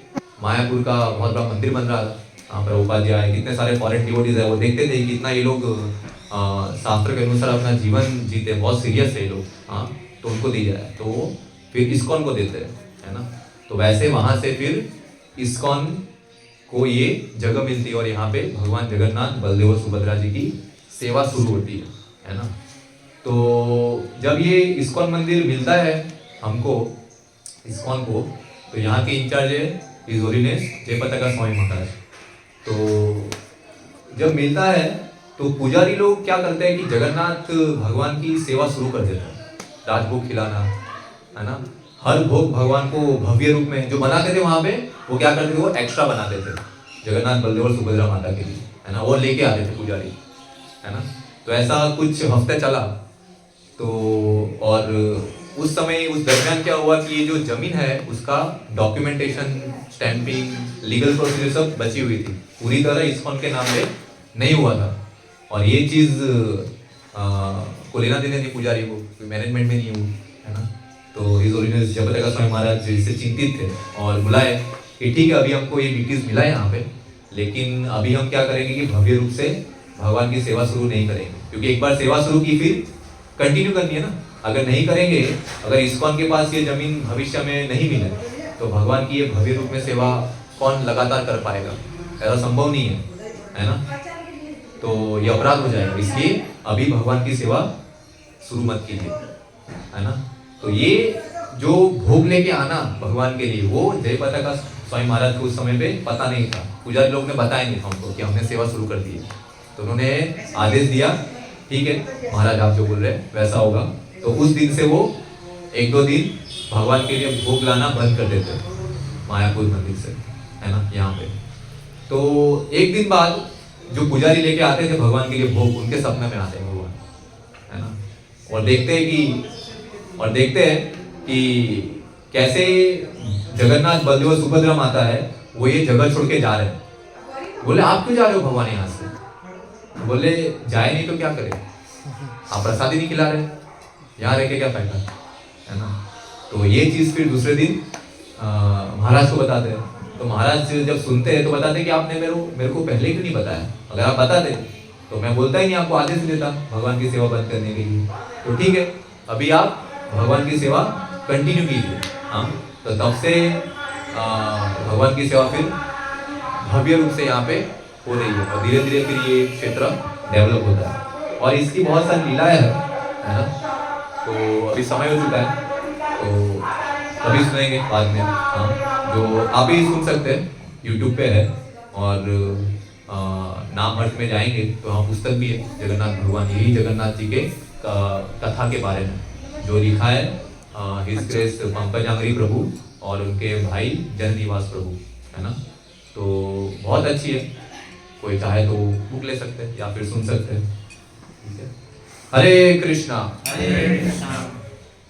मायापुर का बहुत बड़ा मंदिर बन रहा था। यहाँ पर उपाध्याय कितने सारे फॉरेन डिवोटीज है, वो देखते थे कि इतना ये लोग शास्त्र के अनुसार अपना जीवन जीते, बहुत सीरियस है ये लोग, हाँ, तो उनको दी जाए। तो वो फिर इस्कॉन को देते हैं, है ना। तो वैसे वहाँ से फिर इस्कॉन को ये जगह मिलती है और यहाँ पे भगवान जगन्नाथ, बलदेव और सुभद्रा जी की सेवा शुरू होती है ना। तो जब ये इस्कॉन मंदिर मिलता है हमको, इस्कॉन को, तो यहाँ के इंचार्ज है हिज होलीनेस जयपताका स्वामी महाराज। तो जब मिलता है तो पुजारी लोग क्या करते हैं कि जगन्नाथ भगवान की सेवा शुरू कर देते हैं, राजभोग खिलाना, है ना। हर भोग भगवान को भव्य रूप में जो बनाते थे वहाँ पे, वो क्या करते थे, वो एक्स्ट्रा बनाते थे जगन्नाथ, बलदेव और सुभद्रा माता के लिए, है ना, वो लेके आते थे पुजारी, है ना। तो ऐसा कुछ हफ्ते चला। तो और उस समय उस दरमियान क्या हुआ कि ये जो जमीन है उसका डॉक्यूमेंटेशन, स्टैंपिंग, लीगल प्रोसीजर सब बची हुई थी, पूरी तरह इस्कॉन के नाम पे नहीं हुआ था। और ये चीज़ को लेना देना थी पुजारी को, मैनेजमेंट में नहीं हुई, है ना। तो हिज होलीनेस जयपताका स्वामी महाराज इससे चिंतित थे और बुलाए कि ठीक है, अभी हमको ये डिटेल्स मिला है यहाँ पे, लेकिन अभी हम क्या करेंगे कि भव्य रूप से भगवान की सेवा शुरू नहीं करेंगे, क्योंकि एक बार सेवा शुरू की फिर कंटिन्यू करनी है ना। अगर नहीं करेंगे, अगर इस्कॉन के पास ये जमीन भविष्य में नहीं मिले तो भगवान की ये भव्य रूप में सेवा कौन लगातार कर पाएगा? ऐसा संभव नहीं है ना। तो ये अपराध हो जाएगा, इसलिए अभी भगवान की सेवा शुरू मत कीजिए, है ना। तो ये जो भोग लेके आना भगवान के लिए, वो जयपता का स्वामी महाराज को उस समय पे पता नहीं था। पुजारी लोग ने बताया नहीं हमको कि हमने सेवा शुरू कर दी है। तो उन्होंने आदेश दिया, ठीक है महाराज आप जो बोल रहे हैं वैसा होगा। तो उस दिन से वो 1-2 दिन भगवान के लिए भोग लाना बंद कर देते मायापुर मंदिर से, है ना, यहाँ पे। तो एक दिन बाद जो पुजारी लेके आते थे भगवान के लिए भोग, उनके सपने में आते हैं भगवान, है ना, और देखते हैं कि कैसे जगन्नाथ बलदेव और सुभद्रा माता है वो ये जगह छोड़ के जा रहे हैं। बोले आप क्यों जा रहे हो भगवान यहाँ से? बोले जाए नहीं तो क्या करें, आप प्रसाद ही नहीं खिला रहे, यहाँ रह के क्या फायदा, है ना। तो ये चीज फिर दूसरे दिन महाराज को बताते हैं। तो महाराज जब सुनते हैं तो बताते हैं कि आपने मेरे को पहले क्यों नहीं बताया? अगर आप बताते तो मैं बोलता ही नहीं, आपको आदेश देता भगवान की सेवा बंद करने के लिए। तो ठीक है, अभी आप भगवान की सेवा कंटिन्यू कीजिए। हाँ, तो तब से भगवान की सेवा फिर भव्य रूप से यहाँ पे हो रही है, और धीरे धीरे फिर ये क्षेत्र डेवलप होता है। और इसकी बहुत सारी लीलाएं है ना। तो अभी समय हो चुका है, तो अभी सुनेंगे बाद में। हाँ, जो आप ही सुन सकते हैं, यूट्यूब पे है। और नाम अर्थ में जाएंगे तो वहाँ पुस्तक भी है, जगन्नाथ भगवान, यही जगन्नाथ जी के कथा के बारे में जो लिखा है, हिज ग्रेस पंकजांगरी प्रभु और उनके भाई जननिवास प्रभु, है ना। तो बहुत अच्छी है, कोई चाहे तो बुक ले सकते हैं या फिर सुन सकते हैं, ठीक है। हरे कृष्णा।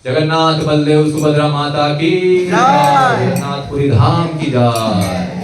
जगन्नाथ बलदेव सुभद्रा माता की जय, जगन्नाथपुरी धाम की जय।